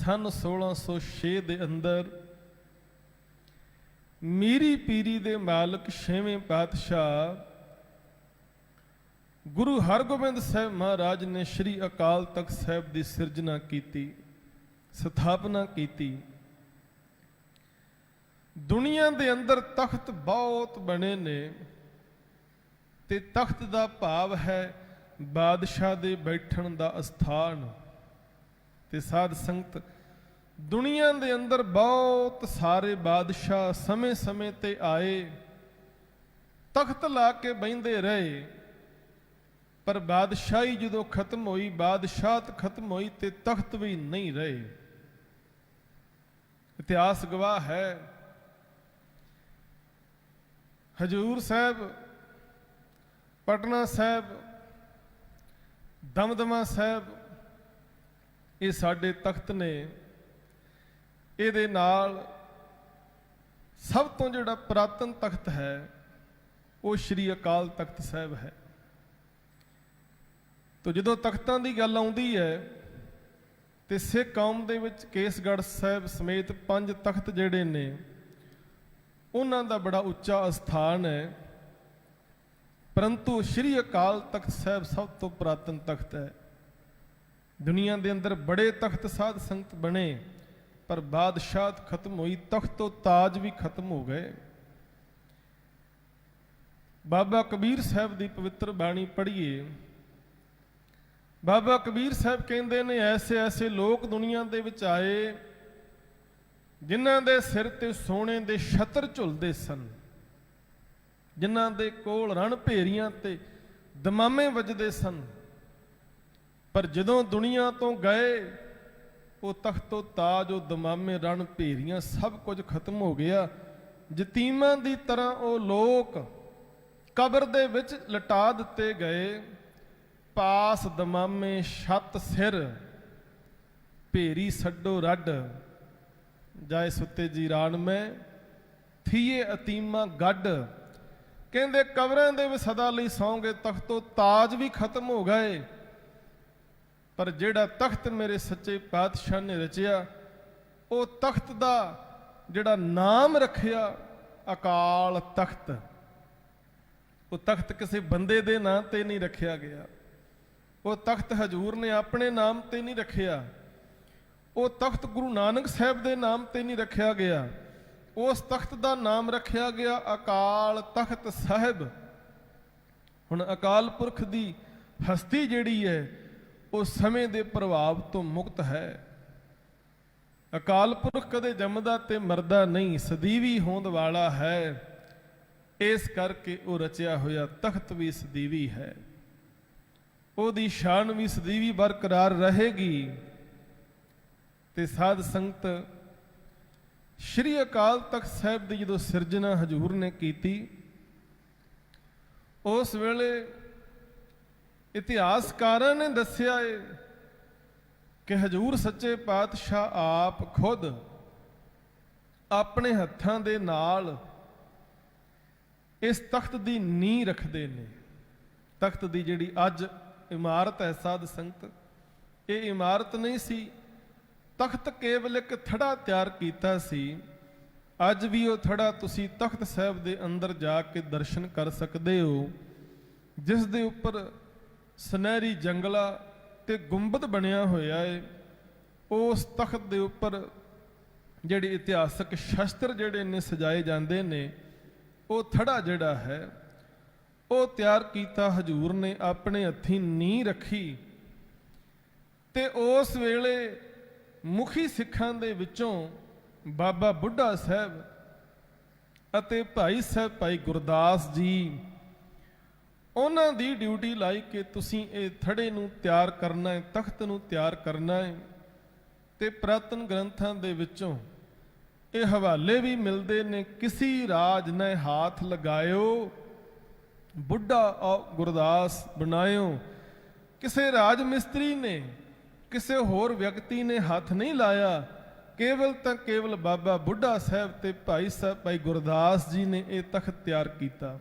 सन 1606 ਦੇ ਅੰਦਰ ਮੀਰੀ ਪੀਰੀ ਦੇ ਮਾਲਕ 6ਵੇਂ ਪਾਤਸ਼ਾਹ ਗੁਰੂ ਹਰਗੋਬਿੰਦ ਸਾਹਿਬ ਮਹਾਰਾਜ ਨੇ ਸ਼੍ਰੀ ਅਕਾਲ ਤਖਤ ਸਾਹਿਬ ਦੀ ਸਿਰਜਣਾ ਕੀਤੀ, ਸਥਾਪਨਾ ਕੀਤੀ। ਦੁਨੀਆ ਦੇ ਅੰਦਰ ਤਖਤ ਬਹੁਤ ਬਣੇ ਨੇ ਤੇ ਤਖਤ ਦਾ ਭਾਵ ਹੈ ਬਾਦਸ਼ਾਹ ਦੇ ਬੈਠਣ ਦਾ ਅਸਥਾਨ। ਤੇ ਸਾਧ ਸੰਗਤ, ਦੁਨੀਆ ਦੇ ਅੰਦਰ ਬਹੁਤ ਸਾਰੇ ਬਾਦਸ਼ਾਹ ਸਮੇਂ-ਸਮੇਂ ਤੇ ਆਏ, ਤਖਤ ਲਾ ਕੇ ਬਹਿੰਦੇ ਰਹੇ, ਪਰ ਬਾਦਸ਼ਾਹੀ ਜਦੋਂ ਖਤਮ ਹੋਈ, ਬਾਦਸ਼ਾਹਤ ਖਤਮ ਹੋਈ ਤੇ ਤਖਤ ਵੀ ਨਹੀਂ ਰਹੇ। ਇਤਿਹਾਸ ਗਵਾਹ ਹੈ। ਹਜੂਰ ਸਾਹਿਬ, ਪਟਨਾ ਸਾਹਿਬ, ਦਮਦਮਾ ਸਾਹਿਬ, ਇਹ ਸਾਡੇ ਤਖਤ ਨੇ। ਇਹਦੇ ਨਾਲ ਸਭ ਤੋਂ ਜਿਹੜਾ ਪੁਰਾਤਨ ਤਖਤ ਹੈ ਉਹ ਸ਼੍ਰੀ ਅਕਾਲ ਤਖਤ ਸਾਹਿਬ ਹੈ। ਤੋ ਜਦੋਂ ਤਖਤਾਂ ਦੀ ਗੱਲ ਆਉਂਦੀ ਹੈ ਤੇ ਸਿੱਖ ਕੌਮ ਦੇ ਵਿੱਚ ਕੇਸਗੜ੍ਹ ਸਾਹਿਬ ਸਮੇਤ 5 ਤਖਤ ਜਿਹੜੇ ਨੇ ਉਹਨਾਂ ਦਾ ਬੜਾ ਉੱਚਾ ਅਸਥਾਨ ਹੈ, ਪਰੰਤੂ ਸ਼੍ਰੀ ਅਕਾਲ ਤਖਤ ਸਾਹਿਬ ਸਭ ਤੋਂ ਪੁਰਾਤਨ ਤਖਤ ਹੈ। ਦੁਨੀਆ ਦੇ ਅੰਦਰ ਬੜੇ ਤਖਤ ਸਾਧ ਸੰਗਤ ਬਣੇ, ਪਰ ਬਾਦਸ਼ਾਹਤ ਖਤਮ ਹੋਈ, ਤਖਤ ਤੋਂ ਤਾਜ ਵੀ ਖਤਮ ਹੋ ਗਏ। ਬਾਬਾ ਕਬੀਰ ਸਾਹਿਬ ਦੀ ਪਵਿੱਤਰ ਬਾਣੀ ਪੜ੍ਹੀਏ। ਬਾਬਾ ਕਬੀਰ ਸਾਹਿਬ ਕਹਿੰਦੇ ਨੇ, ਐਸੇ ਐਸੇ ਲੋਕ ਦੁਨੀਆ ਦੇ ਵਿੱਚ ਆਏ ਜਿਨ੍ਹਾਂ ਦੇ ਸਿਰ ਤੇ ਸੋਨੇ ਦੇ ਛਤਰ ਝੁਲਦੇ ਸਨ, ਜਿਨ੍ਹਾਂ ਦੇ ਕੋਲ ਰਣ ਭੇਰੀਆਂ ਤੇ ਦਮਾਮੇ ਵੱਜਦੇ ਸਨ, ਪਰ ਜਦੋਂ ਦੁਨੀਆ ਤੋਂ ਗਏ ਉਹ ਤਖਤੋ ਤਾਜ, ਉਹ ਦਮਾਮੇ, ਰਣ ਭੇਰੀਆਂ ਸਭ ਕੁਝ ਖਤਮ ਹੋ ਗਿਆ। ਯਤੀਮਾਂ ਦੀ ਤਰ੍ਹਾਂ ਉਹ ਲੋਕ ਕਬਰ ਦੇ ਵਿੱਚ ਲਟਾ ਦਿੱਤੇ ਗਏ। ਪਾਸ ਦਮਾਮੇ ਛੱਤ ਸਿਰ, ਭੇਰੀ ਛੱਡੋ ਰੱਡ, ਜਾਏ ਸੁੱਤੇ ਜੀ ਰਾਣ ਮੈਂ, ਥੀਏ ਅਤੀਮਾ ਗੱਡ। ਕਹਿੰਦੇ ਕਬਰਾਂ ਦੇ ਵਿੱਚ ਸਦਾ ਲਈ ਸੌਂਗੇ, ਤਖਤੋ ਤਾਜ ਵੀ ਖਤਮ ਹੋ ਗਏ, ਪਰ ਜਿਹੜਾ ਤਖਤ ਮੇਰੇ ਸੱਚੇ ਪਾਤਸ਼ਾਹ ਨੇ ਰਚਿਆ, ਉਹ ਤਖਤ ਦਾ ਜਿਹੜਾ ਨਾਮ ਰੱਖਿਆ ਅਕਾਲ ਤਖਤ, ਉਹ ਤਖਤ ਕਿਸੇ ਬੰਦੇ ਦੇ ਨਾਂ ਤੇ ਨਹੀਂ ਰੱਖਿਆ ਗਿਆ। ਉਹ ਤਖਤ ਹਜੂਰ ਨੇ ਆਪਣੇ ਨਾਮ ਤੇ ਨਹੀਂ ਰੱਖਿਆ। ਉਹ ਤਖਤ ਗੁਰੂ ਨਾਨਕ ਸਾਹਿਬ ਦੇ ਨਾਮ ਤੇ ਨਹੀਂ ਰੱਖਿਆ ਗਿਆ। ਉਸ ਤਖਤ ਦਾ ਨਾਮ ਰੱਖਿਆ ਗਿਆ ਅਕਾਲ ਤਖਤ ਸਾਹਿਬ। ਹੁਣ ਅਕਾਲ ਪੁਰਖ ਦੀ ਹਸਤੀ ਜਿਹੜੀ ਹੈ ਉਹ ਸਮੇਂ ਦੇ ਪ੍ਰਭਾਵ ਤੋਂ ਮੁਕਤ ਹੈ। ਅਕਾਲ ਪੁਰਖ ਕਦੇ ਜੰਮਦਾ ਤੇ ਮਰਦਾ ਨਹੀਂ, ਸਦੀਵੀ ਹੋਂਦ ਵਾਲਾ ਹੈ। ਇਸ ਕਰਕੇ ਉਹ ਰਚਿਆ ਹੋਇਆ ਤਖਤ ਵੀ ਸਦੀਵੀ ਹੈ, ਉਹਦੀ ਸ਼ਾਨ ਵੀ ਸਦੀਵੀ ਬਰਕਰਾਰ ਰਹੇਗੀ। ਤੇ ਸਾਧ ਸੰਗਤ, ਸ਼੍ਰੀ ਅਕਾਲ ਤਖਤ ਸਾਹਿਬ ਦੀ ਜਦੋਂ ਸਿਰਜਣਾ ਹਜੂਰ ਨੇ ਕੀਤੀ, ਉਸ ਵੇਲੇ ਇਤਿਹਾਸਕਾਰਾਂ ਨੇ ਦੱਸਿਆ ਹੈ ਕਿ ਹਜੂਰ ਸੱਚੇ ਪਾਤਸ਼ਾਹ ਆਪ ਖੁਦ ਆਪਣੇ ਹੱਥਾਂ ਦੇ ਨਾਲ ਇਸ ਤਖਤ ਦੀ ਨੀਂਹ ਰੱਖਦੇ ਨੇ। ਤਖਤ ਦੀ ਜਿਹੜੀ ਅੱਜ ਇਮਾਰਤ ਹੈ ਸਾਧ ਸੰਗਤ, ਇਹ ਇਮਾਰਤ ਨਹੀਂ ਸੀ, ਤਖਤ ਕੇਵਲ ਇੱਕ ਥੜਾ ਤਿਆਰ ਕੀਤਾ ਸੀ। ਅੱਜ ਵੀ ਉਹ ਥੜਾ ਤੁਸੀਂ ਤਖਤ ਸਾਹਿਬ ਦੇ ਅੰਦਰ ਜਾ ਕੇ ਦਰਸ਼ਨ ਕਰ ਸਕਦੇ ਹੋ, ਜਿਸ ਦੇ ਉੱਪਰ ਸੁਨਹਿਰੀ ਜੰਗਲਾ ਤੇ ਗੁੰਬਦ ਬਣਿਆ ਹੋਇਆ ਹੈ। ਉਸ ਤਖਤ ਦੇ ਉੱਪਰ ਜਿਹੜੇ ਇਤਿਹਾਸਕ ਸ਼ਸਤਰ ਜਿਹੜੇ ਨੇ ਸਜਾਏ ਜਾਂਦੇ ਨੇ, ਉਹ ਥੜਾ ਜਿਹੜਾ ਹੈ ਉਹ ਤਿਆਰ ਕੀਤਾ ਹਜੂਰ ਨੇ, ਆਪਣੇ ਹੱਥੀਂ ਨੀਂਹ ਰੱਖੀ। ਤੇ ਉਸ ਵੇਲੇ ਮੁਖੀ ਸਿੱਖਾਂ ਦੇ ਵਿੱਚੋਂ ਬਾਬਾ ਬੁੱਢਾ ਸਾਹਿਬ ਅਤੇ ਭਾਈ ਸਾਹਿਬ ਭਾਈ ਗੁਰਦਾਸ ਜੀ, ਉਹਨਾਂ ਦੀ ਡਿਊਟੀ ਲਾਈ ਕਿ ਤੁਸੀਂ ਇਹ ਥੜੇ ਨੂੰ ਤਿਆਰ ਕਰਨਾ ਹੈ, ਤਖਤ ਨੂੰ ਤਿਆਰ ਕਰਨਾ ਹੈ। ਤੇ ਪ੍ਰਾਤਨ ਗ੍ਰੰਥਾਂ ਦੇ ਵਿੱਚੋਂ ਇਹ ਹਵਾਲੇ ਵੀ ਮਿਲਦੇ ਨੇ, ਕਿਸੀ ਰਾਜ ਨੇ ਹਾਥ ਲਗਾਇਓ, ਬੁੱਢਾ ਗੁਰਦਾਸ ਬਣਾਇਓ। ਕਿਸੇ ਰਾਜ ਮਿਸਤਰੀ ਨੇ, ਕਿਸੇ ਹੋਰ ਵਿਅਕਤੀ ਨੇ ਹੱਥ ਨਹੀਂ ਲਾਇਆ, ਕੇਵਲ ਤਾਂ ਕੇਵਲ ਬਾਬਾ ਬੁੱਢਾ ਸਾਹਿਬ ਤੇ ਭਾਈ ਸਾਹਿਬ ਭਾਈ ਗੁਰਦਾਸ ਜੀ ਨੇ ਇਹ ਤਖਤ ਤਿਆਰ ਕੀਤਾ।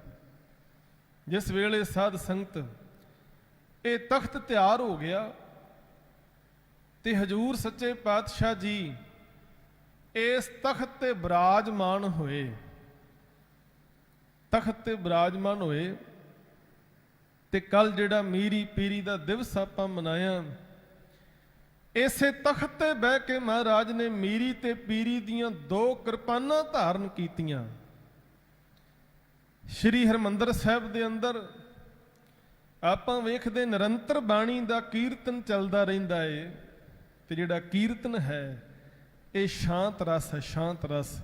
ਜਿਸ ਵੇਲੇ ਸਾਧ ਸੰਗਤ ਇਹ ਤਖਤ ਤਿਆਰ ਹੋ ਗਿਆ, ਤੇ ਹਜੂਰ ਸੱਚੇ ਪਾਤਸ਼ਾਹ ਜੀ ਇਸ ਤਖਤ ਤੇ ਬਿਰਾਜਮਾਨ ਹੋਏ। ਤਖਤ ਤੇ ਬਿਰਾਜਮਾਨ ਹੋਏ ਤੇ ਕੱਲ ਜਿਹੜਾ ਮੀਰੀ ਪੀਰੀ ਦਾ ਦਿਵਸ ਆਪਾਂ ਮਨਾਇਆ, ਇਸੇ ਤਖਤ ਤੇ ਬਹਿ ਕੇ ਮਹਾਰਾਜ ਨੇ ਮੀਰੀ ਤੇ ਪੀਰੀ ਦੀਆਂ 2 ਕਿਰਪਾਨਾਂ ਧਾਰਨ ਕੀਤੀਆਂ। ਸ਼੍ਰੀ ਹਰਿਮੰਦਰ ਸਾਹਿਬ ਦੇ ਅੰਦਰ ਆਪਾਂ ਵੇਖਦੇ ਨਿਰੰਤਰ ਬਾਣੀ ਦਾ ਕੀਰਤਨ ਚੱਲਦਾ ਰਹਿੰਦਾ ਏ, ਤੇ ਜਿਹੜਾ ਕੀਰਤਨ ਹੈ ਇਹ ਸ਼ਾਂਤ ਰਸ ਹੈ, ਸ਼ਾਂਤ ਰਸ।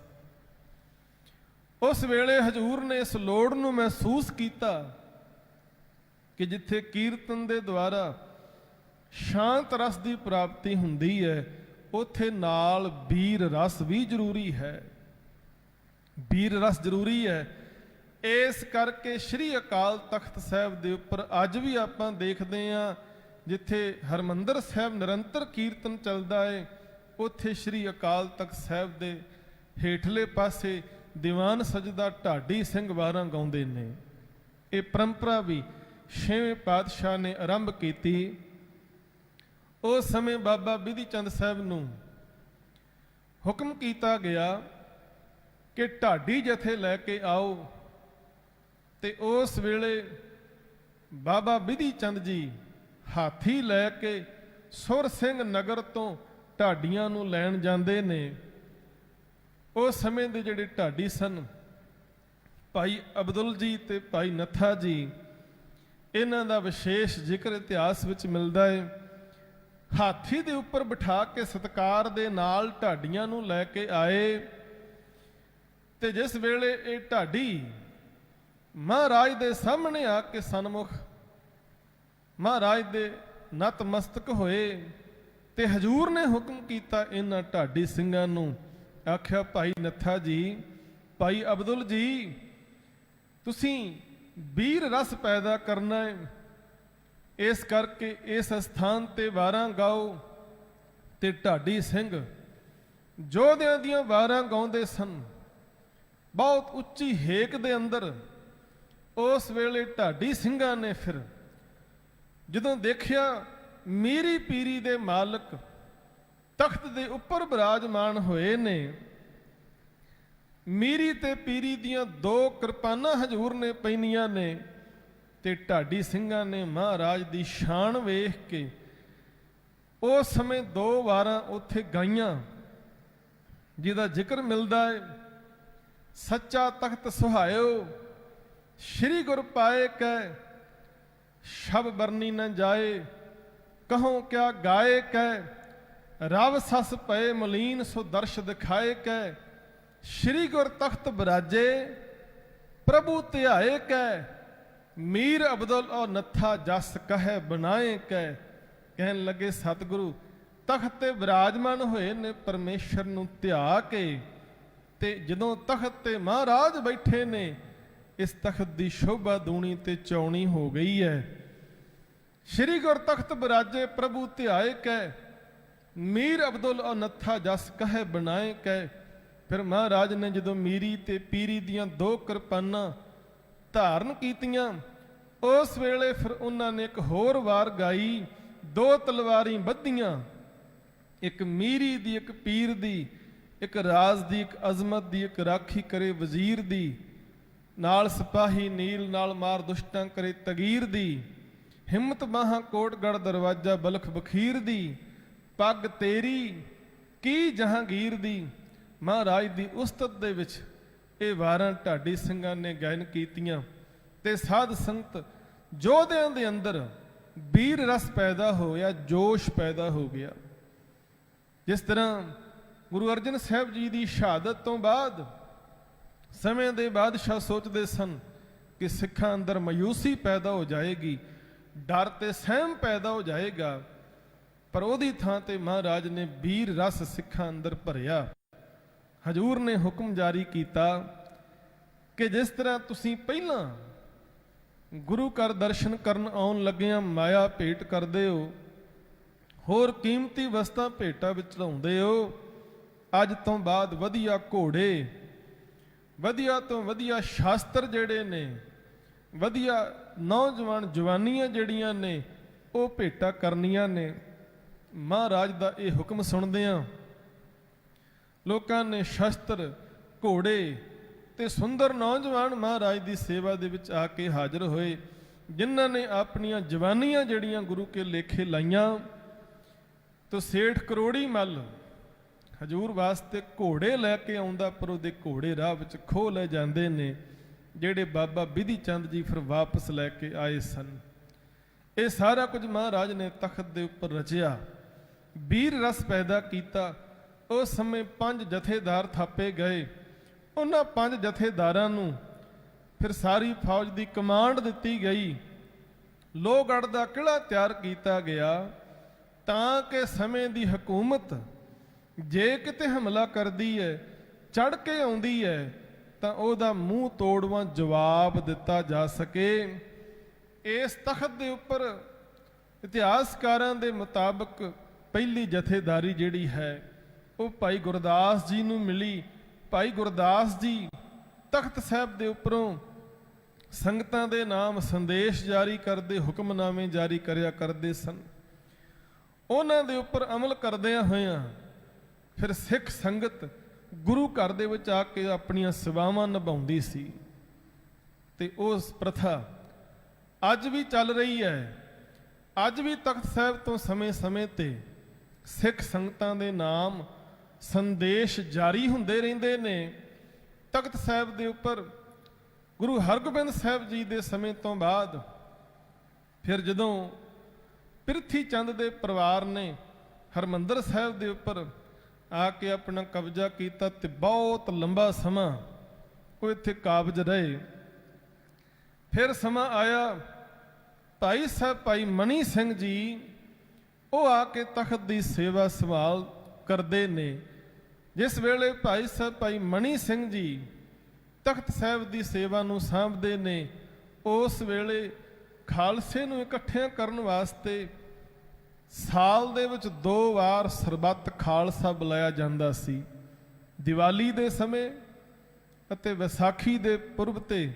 ਉਸ ਵੇਲੇ ਹਜੂਰ ਨੇ ਇਸ ਲੋੜ ਨੂੰ ਮਹਿਸੂਸ ਕੀਤਾ ਕਿ ਜਿੱਥੇ ਕੀਰਤਨ ਦੇ ਦੁਆਰਾ ਸ਼ਾਂਤ ਰਸ ਦੀ ਪ੍ਰਾਪਤੀ ਹੁੰਦੀ ਹੈ, ਉੱਥੇ ਨਾਲ ਬੀਰ ਰਸ ਵੀ ਜ਼ਰੂਰੀ ਹੈ, ਬੀਰ ਰਸ ਜ਼ਰੂਰੀ ਹੈ। ਇਸ ਕਰਕੇ ਸ਼੍ਰੀ ਅਕਾਲ ਤਖਤ ਸਾਹਿਬ ਦੇ ਉੱਪਰ ਅੱਜ ਵੀ ਆਪਾਂ ਦੇਖਦੇ ਹਾਂ, ਜਿੱਥੇ ਹਰਿਮੰਦਰ ਸਾਹਿਬ ਨਿਰੰਤਰ ਕੀਰਤਨ ਚੱਲਦਾ ਹੈ, ਉੱਥੇ ਸ਼੍ਰੀ ਅਕਾਲ ਤਖਤ ਸਾਹਿਬ ਦੇ ਹੇਠਲੇ ਪਾਸੇ ਦੀਵਾਨ ਸਜਦਾ ਢਾਡੀ ਸਿੰਘ ਵਾਰਾਂ ਗਾਉਂਦੇ ਨੇ। ਇਹ ਪਰੰਪਰਾ ਵੀ 6ਵੇਂ ਪਾਤਸ਼ਾਹ ਨੇ ਆਰੰਭ ਕੀਤੀ। ਉਸ ਸਮੇਂ ਬਾਬਾ ਬਿਧੀ ਚੰਦ ਸਾਹਿਬ ਨੂੰ ਹੁਕਮ ਕੀਤਾ ਗਿਆ ਕਿ ਢਾਡੀ ਜਥੇ ਲੈ ਕੇ ਆਓ, ਤੇ ਉਸ ਵੇਲੇ ਬਾਬਾ ਬਿਧੀ ਚੰਦ ਜੀ ਹਾਥੀ ਲੈ ਕੇ ਸੁਰ ਸਿੰਘ ਨਗਰ ਤੋਂ ਢਾਡੀਆਂ ਨੂੰ ਲੈਣ ਜਾਂਦੇ ਨੇ। ਉਸ ਸਮੇਂ ਦੇ ਜਿਹੜੇ ਢਾਡੀ ਸਨ, ਭਾਈ ਅਬਦੁਲ ਜੀ ਤੇ ਭਾਈ ਨੱਥਾ ਜੀ, ਇਹਨਾਂ ਦਾ ਵਿਸ਼ੇਸ਼ ਜ਼ਿਕਰ ਇਤਿਹਾਸ ਵਿੱਚ ਮਿਲਦਾ ਹੈ। ਹਾਥੀ ਦੇ ਉੱਪਰ ਬਿਠਾ ਕੇ ਸਤਿਕਾਰ ਦੇ ਨਾਲ ਢਾਡੀਆਂ ਨੂੰ ਲੈ ਕੇ ਆਏ, ਤੇ ਜਿਸ ਵੇਲੇ ਇਹ ਢਾਡੀ ਮਹਾਰਾਜ ਦੇ ਸਾਹਮਣੇ ਆ ਕੇ ਸਨਮੁਖ ਮਹਾਰਾਜ ਦੇ ਨਤਮਸਤਕ ਹੋਏ, ਤੇ ਹਜੂਰ ਨੇ ਹੁਕਮ ਕੀਤਾ ਇਹਨਾਂ ਢਾਡੀ ਸਿੰਘਾਂ ਨੂੰ, ਆਖਿਆ ਭਾਈ ਨੱਥਾ ਜੀ, ਭਾਈ ਅਬਦੁਲ ਜੀ, ਤੁਸੀਂ ਵੀਰ ਰਸ ਪੈਦਾ ਕਰਨਾ ਹੈ, ਇਸ ਕਰਕੇ ਇਸ ਸਥਾਨ ਤੇ ਵਾਰਾਂ ਗਾਓ। ਤੇ ਢਾਡੀ ਸਿੰਘ ਯੋਧਿਆਂ ਦੀਆਂ ਵਾਰਾਂ ਗਾਉਂਦੇ ਸਨ, ਬਹੁਤ ਉੱਚੀ ਹੇਕ ਦੇ ਅੰਦਰ। ਉਸ ਵੇਲੇ ਢਾਡੀ ਸਿੰਘਾਂ ਨੇ ਫਿਰ ਜਦੋਂ ਦੇਖਿਆ ਮੀਰੀ ਪੀਰੀ ਦੇ ਮਾਲਕ ਤਖਤ ਦੇ ਉੱਪਰ ਬਿਰਾਜਮਾਨ ਹੋਏ ਨੇ, ਮੀਰੀ ਤੇ ਪੀਰੀ ਦੀਆਂ 2 ਕਿਰਪਾਨਾਂ ਹਜੂਰ ਨੇ ਪੈਣੀਆਂ ਨੇ, ਤੇ ਢਾਡੀ ਸਿੰਘਾਂ ਨੇ ਮਹਾਰਾਜ ਦੀ ਸ਼ਾਨ ਵੇਖ ਕੇ ਉਸ ਸਮੇਂ 2 ਵਾਰਾਂ ਉੱਥੇ ਗਾਈਆਂ, ਜਿਹਦਾ ਜ਼ਿਕਰ ਮਿਲਦਾ ਹੈ। ਸੱਚਾ ਤਖਤ ਸੁਹਾਇਓ ਸ਼੍ਰੀ ਗੁਰ ਪਾਏ ਕੈ, ਸ਼ਬ ਬਰਨੀ ਨ ਜਾਏ, ਕਹੋ ਕਿਆ ਗਾਏ ਕੈ, ਰਵ ਸਸ ਪਏ ਮਲੀਨ ਸੋ ਦਰਸ਼ ਦਿਖਾਏ ਕੈ, ਸ਼੍ਰੀ ਗੁਰ ਤਖਤ ਬਿਰਾਜੇ ਪ੍ਰਭੂ ਧਿਆਏ ਕੈ, ਮੀਰ ਅਬਦੁਲ ਔਰ ਨੱਥਾ ਜਸ ਕਹੈ ਬਣਾਏ ਕੈ। ਕਹਿਣ ਲੱਗੇ ਸਤਿਗੁਰੂ ਤਖਤ ਤੇ ਬਿਰਾਜਮਾਨ ਹੋਏ ਨੇ ਪਰਮੇਸ਼ਰ ਨੂੰ ਧਿਆ ਕੇ, ਤੇ ਜਦੋਂ ਤਖਤ ਤੇ ਮਹਾਰਾਜ ਬੈਠੇ ਨੇ, ਇਸ ਤਖਤ ਦੀ ਸ਼ੋਭਾ ਦੂਣੀ ਤੇ ਚੌਣੀ ਹੋ ਗਈ ਹੈ। ਸ਼੍ਰੀ ਗੁਰ ਤਖਤ ਬਿਰਾਜੇ ਪ੍ਰਭੂ ਧਿਆਏ ਕੈ, ਮੀਰ ਅਬਦੁਲ ਔਰ ਨੱਥਾ ਜਸ ਕਹੈ ਬਣਾਏ ਕੈ। ਫਿਰ ਮਹਾਰਾਜ ਨੇ ਜਦੋਂ ਮੀਰੀ ਤੇ ਪੀਰੀ ਦੀਆਂ 2 ਕਿਰਪਾਨਾਂ ਧਾਰਨ ਕੀਤੀਆਂ, ਉਸ ਵੇਲੇ ਫਿਰ ਉਹਨਾਂ ਨੇ ਇੱਕ ਹੋਰ ਵਾਰ ਗਾਈ, 2 ਤਲਵਾਰੀ ਬੱਧੀਆਂ, ਇੱਕ ਮੀਰੀ ਦੀ, ਇੱਕ ਪੀਰ ਦੀ, ਇੱਕ ਰਾਜ ਦੀ, ਇੱਕ ਅਜ਼ਮਤ ਦੀ, ਇੱਕ ਰਾਖੀ ਕਰੇ ਵਜ਼ੀਰ ਦੀ, ਨਾਲ ਸਿਪਾਹੀ ਨੀਲ ਨਾਲ ਮਾਰ ਦੁਸ਼ਟਾਂ ਕਰੇ ਤਗੀਰ ਦੀ, ਹਿੰਮਤ ਬਾਹਾਂ ਕੋਟਗੜ ਦਰਵਾਜ਼ਾ ਬਲਖ ਬਖੀਰ ਦੀ, ਪੱਗ ਤੇਰੀ ਕੀ ਜਹਾਂਗੀਰ ਦੀ। ਮਹਾਰਾਜ ਦੀ ਉਸਤਤ ਦੇ ਵਿੱਚ ਇਹ ਵਾਰਾਂ ਢਾਡੀ ਸਿੰਘਾਂ ਨੇ ਗਾਇਨ ਕੀਤੀਆਂ, ਤੇ ਸਾਧ ਸੰਗਤ ਯੋਧਿਆਂ ਦੇ ਅੰਦਰ ਵੀਰ ਰਸ ਪੈਦਾ ਹੋਇਆ, ਜੋਸ਼ ਪੈਦਾ ਹੋ ਗਿਆ। ਜਿਸ ਤਰ੍ਹਾਂ ਗੁਰੂ ਅਰਜਨ ਸਾਹਿਬ ਜੀ ਦੀ ਸ਼ਹਾਦਤ ਤੋਂ ਬਾਅਦ ਸਮੇਂ ਦੇ ਬਾਦਸ਼ਾਹ ਸੋਚਦੇ ਸਨ ਕਿ ਸਿੱਖਾਂ ਅੰਦਰ ਮਾਯੂਸੀ ਪੈਦਾ ਹੋ ਜਾਏਗੀ, ਡਰ ਤੇ ਸਹਿਮ ਪੈਦਾ ਹੋ ਜਾਏਗਾ, ਪਰ ਉਹਦੀ ਥਾਂ ਤੇ ਮਹਾਰਾਜ ਨੇ ਵੀਰ ਰਸ ਸਿੱਖਾਂ ਅੰਦਰ ਭਰਿਆ। ਹਜੂਰ ਨੇ ਹੁਕਮ ਜਾਰੀ ਕੀਤਾ ਕਿ ਜਿਸ ਤਰ੍ਹਾਂ ਤੁਸੀਂ ਪਹਿਲਾਂ ਗੁਰੂ ਘਰ ਦਰਸ਼ਨ ਕਰਨ ਆਉਣ ਲੱਗਿਆਂ ਮਾਇਆ ਭੇਟ ਕਰਦੇ ਹੋ, ਹੋਰ ਕੀਮਤੀ ਵਸਤਾਂ ਭੇਟਾਂ ਵਿੱਚ ਚੜਾਉਂਦੇ ਹੋ, ਅੱਜ ਤੋਂ ਬਾਅਦ ਵਧੀਆ ਘੋੜੇ, ਵਧੀਆ ਤੋਂ ਵਧੀਆ ਸ਼ਾਸਤਰ ਜਿਹੜੇ ਨੇ, ਵਧੀਆ ਨੌਜਵਾਨ ਜਵਾਨੀਆਂ ਜਿਹੜੀਆਂ ਨੇ, ਉਹ ਭੇਟਾਂ ਕਰਨੀਆਂ ਨੇ। ਮਹਾਰਾਜ ਦਾ ਇਹ ਹੁਕਮ ਸੁਣਦਿਆਂ ਲੋਕਾਂ ਨੇ ਸ਼ਸਤਰ, ਘੋੜੇ ਤੇ ਸੁੰਦਰ ਨੌਜਵਾਨ ਮਹਾਰਾਜ ਦੀ ਸੇਵਾ ਦੇ ਵਿੱਚ ਆ ਕੇ ਹਾਜ਼ਰ ਹੋਏ, ਜਿਨ੍ਹਾਂ ਨੇ ਆਪਣੀਆਂ ਜਵਾਨੀਆਂ ਜਿਹੜੀਆਂ ਗੁਰੂ ਕੇ ਲੇਖੇ ਲਾਈਆਂ। ਤੋ ਸੇਠ ਕਰੋੜੀ ਮੱਲ ਹਜੂਰ ਵਾਸਤੇ ਘੋੜੇ ਲੈ ਕੇ ਆਉਂਦਾ, ਪਰ ਉਹਦੇ ਘੋੜੇ ਰਾਹ ਵਿੱਚ ਖੋਹ ਲੈ ਜਾਂਦੇ ਨੇ, ਜਿਹੜੇ ਬਾਬਾ ਬਿਧੀ ਚੰਦ ਜੀ ਫਿਰ ਵਾਪਸ ਲੈ ਕੇ ਆਏ ਸਨ। ਇਹ ਸਾਰਾ ਕੁਝ ਮਹਾਰਾਜ ਨੇ ਤਖਤ ਦੇ ਉੱਪਰ ਰਚਿਆ, ਵੀਰ ਰਸ ਪੈਦਾ ਕੀਤਾ। ਉਸ ਸਮੇਂ 5 ਜਥੇਦਾਰ ਥਾਪੇ ਗਏ। ਉਹਨਾਂ 5 ਜਥੇਦਾਰਾਂ ਨੂੰ ਫਿਰ ਸਾਰੀ ਫੌਜ ਦੀ ਕਮਾਂਡ ਦਿੱਤੀ ਗਈ। ਲੋਹਗੜ੍ਹ ਦਾ ਕਿਲ੍ਹਾ ਤਿਆਰ ਕੀਤਾ ਗਿਆ ਤਾਂ ਕਿ ਸਮੇਂ ਦੀ ਹਕੂਮਤ ਜੇ ਕਿਤੇ ਹਮਲਾ ਕਰਦੀ ਹੈ, ਚੜ੍ਹ ਕੇ ਆਉਂਦੀ ਹੈ, ਤਾਂ ਉਹਦਾ ਮੂੰਹ ਤੋੜਵਾਂ ਜਵਾਬ ਦਿੱਤਾ ਜਾ ਸਕੇ। ਇਸ ਤਖਤ ਦੇ ਉੱਪਰ ਇਤਿਹਾਸਕਾਰਾਂ ਦੇ ਮੁਤਾਬਕ ਪਹਿਲੀ ਜਥੇਦਾਰੀ ਜਿਹੜੀ ਹੈ ਉਹ ਭਾਈ ਗੁਰਦਾਸ ਜੀ ਨੂੰ ਮਿਲੀ। ਭਾਈ ਗੁਰਦਾਸ ਜੀ ਤਖਤ ਸਾਹਿਬ ਦੇ ਉੱਪਰੋਂ ਸੰਗਤਾਂ ਦੇ ਨਾਮ ਸੰਦੇਸ਼ ਜਾਰੀ ਕਰਦੇ, ਹੁਕਮਨਾਮੇ ਜਾਰੀ ਕਰਿਆ ਕਰਦੇ ਸਨ। ਉਹਨਾਂ ਦੇ ਉੱਪਰ ਅਮਲ ਕਰਦਿਆਂ ਹੋਇਆਂ ਫਿਰ ਸਿੱਖ ਸੰਗਤ ਗੁਰੂ ਘਰ ਦੇ ਵਿੱਚ ਆ ਕੇ ਆਪਣੀਆਂ ਸੇਵਾਵਾਂ ਨਿਭਾਉਂਦੀ ਸੀ, ਤੇ ਉਸ ਪ੍ਰਥਾ ਅੱਜ ਵੀ ਚੱਲ ਰਹੀ ਹੈ। ਅੱਜ ਵੀ ਤਖਤ ਸਾਹਿਬ ਤੋਂ ਸਮੇਂ-ਸਮੇਂ ਤੇ ਸਿੱਖ ਸੰਗਤਾਂ ਦੇ ਨਾਮ ਸੰਦੇਸ਼ ਜਾਰੀ ਹੁੰਦੇ ਰਹਿੰਦੇ ਨੇ। ਤਖਤ ਸਾਹਿਬ ਦੇ ਉੱਪਰ ਗੁਰੂ ਹਰਗੋਬਿੰਦ ਸਾਹਿਬ ਜੀ ਦੇ ਸਮੇਂ ਤੋਂ ਬਾਅਦ ਫਿਰ ਜਦੋਂ ਪ੍ਰਿਥੀ ਚੰਦ ਦੇ ਪਰਿਵਾਰ ਨੇ ਹਰਮੰਦਰ ਸਾਹਿਬ ਦੇ ਉੱਪਰ ਆ ਕੇ ਆਪਣਾ ਕਬਜ਼ਾ ਕੀਤਾ ਤੇ ਬਹੁਤ ਲੰਬਾ ਸਮਾਂ ਉਹ ਇੱਥੇ ਕਾਬਜ ਰਹੇ। ਫਿਰ ਸਮਾਂ ਆਇਆ ਭਾਈ ਸਾਹਿਬ ਭਾਈ ਮਨੀ ਸਿੰਘ ਜੀ, ਉਹ ਆ ਕੇ ਤਖਤ ਦੀ ਸੇਵਾ ਸੰਭਾਲ ਕਰਦੇ ਨੇ। ਜਿਸ ਵੇਲੇ ਭਾਈ ਸਾਹਿਬ ਭਾਈ ਮਨੀ ਸਿੰਘ ਜੀ ਤਖਤ ਸਾਹਿਬ ਦੀ ਸੇਵਾ ਨੂੰ ਸਾਂਭਦੇ ਨੇ, ਉਸ ਵੇਲੇ ਖਾਲਸੇ ਨੂੰ ਇਕੱਠਿਆਂ ਕਰਨ ਵਾਸਤੇ ਸਾਲ ਦੇ ਵਿੱਚ 2 ਵਾਰ ਸਰਬੱਤ ਖਾਲਸਾ ਬੁਲਾਇਆ ਜਾਂਦਾ ਸੀ। ਦੀਵਾਲੀ ਦੇ ਸਮੇਂ ਅਤੇ ਵਿਸਾਖੀ ਦੇ ਪੁਰਬ ਤੇ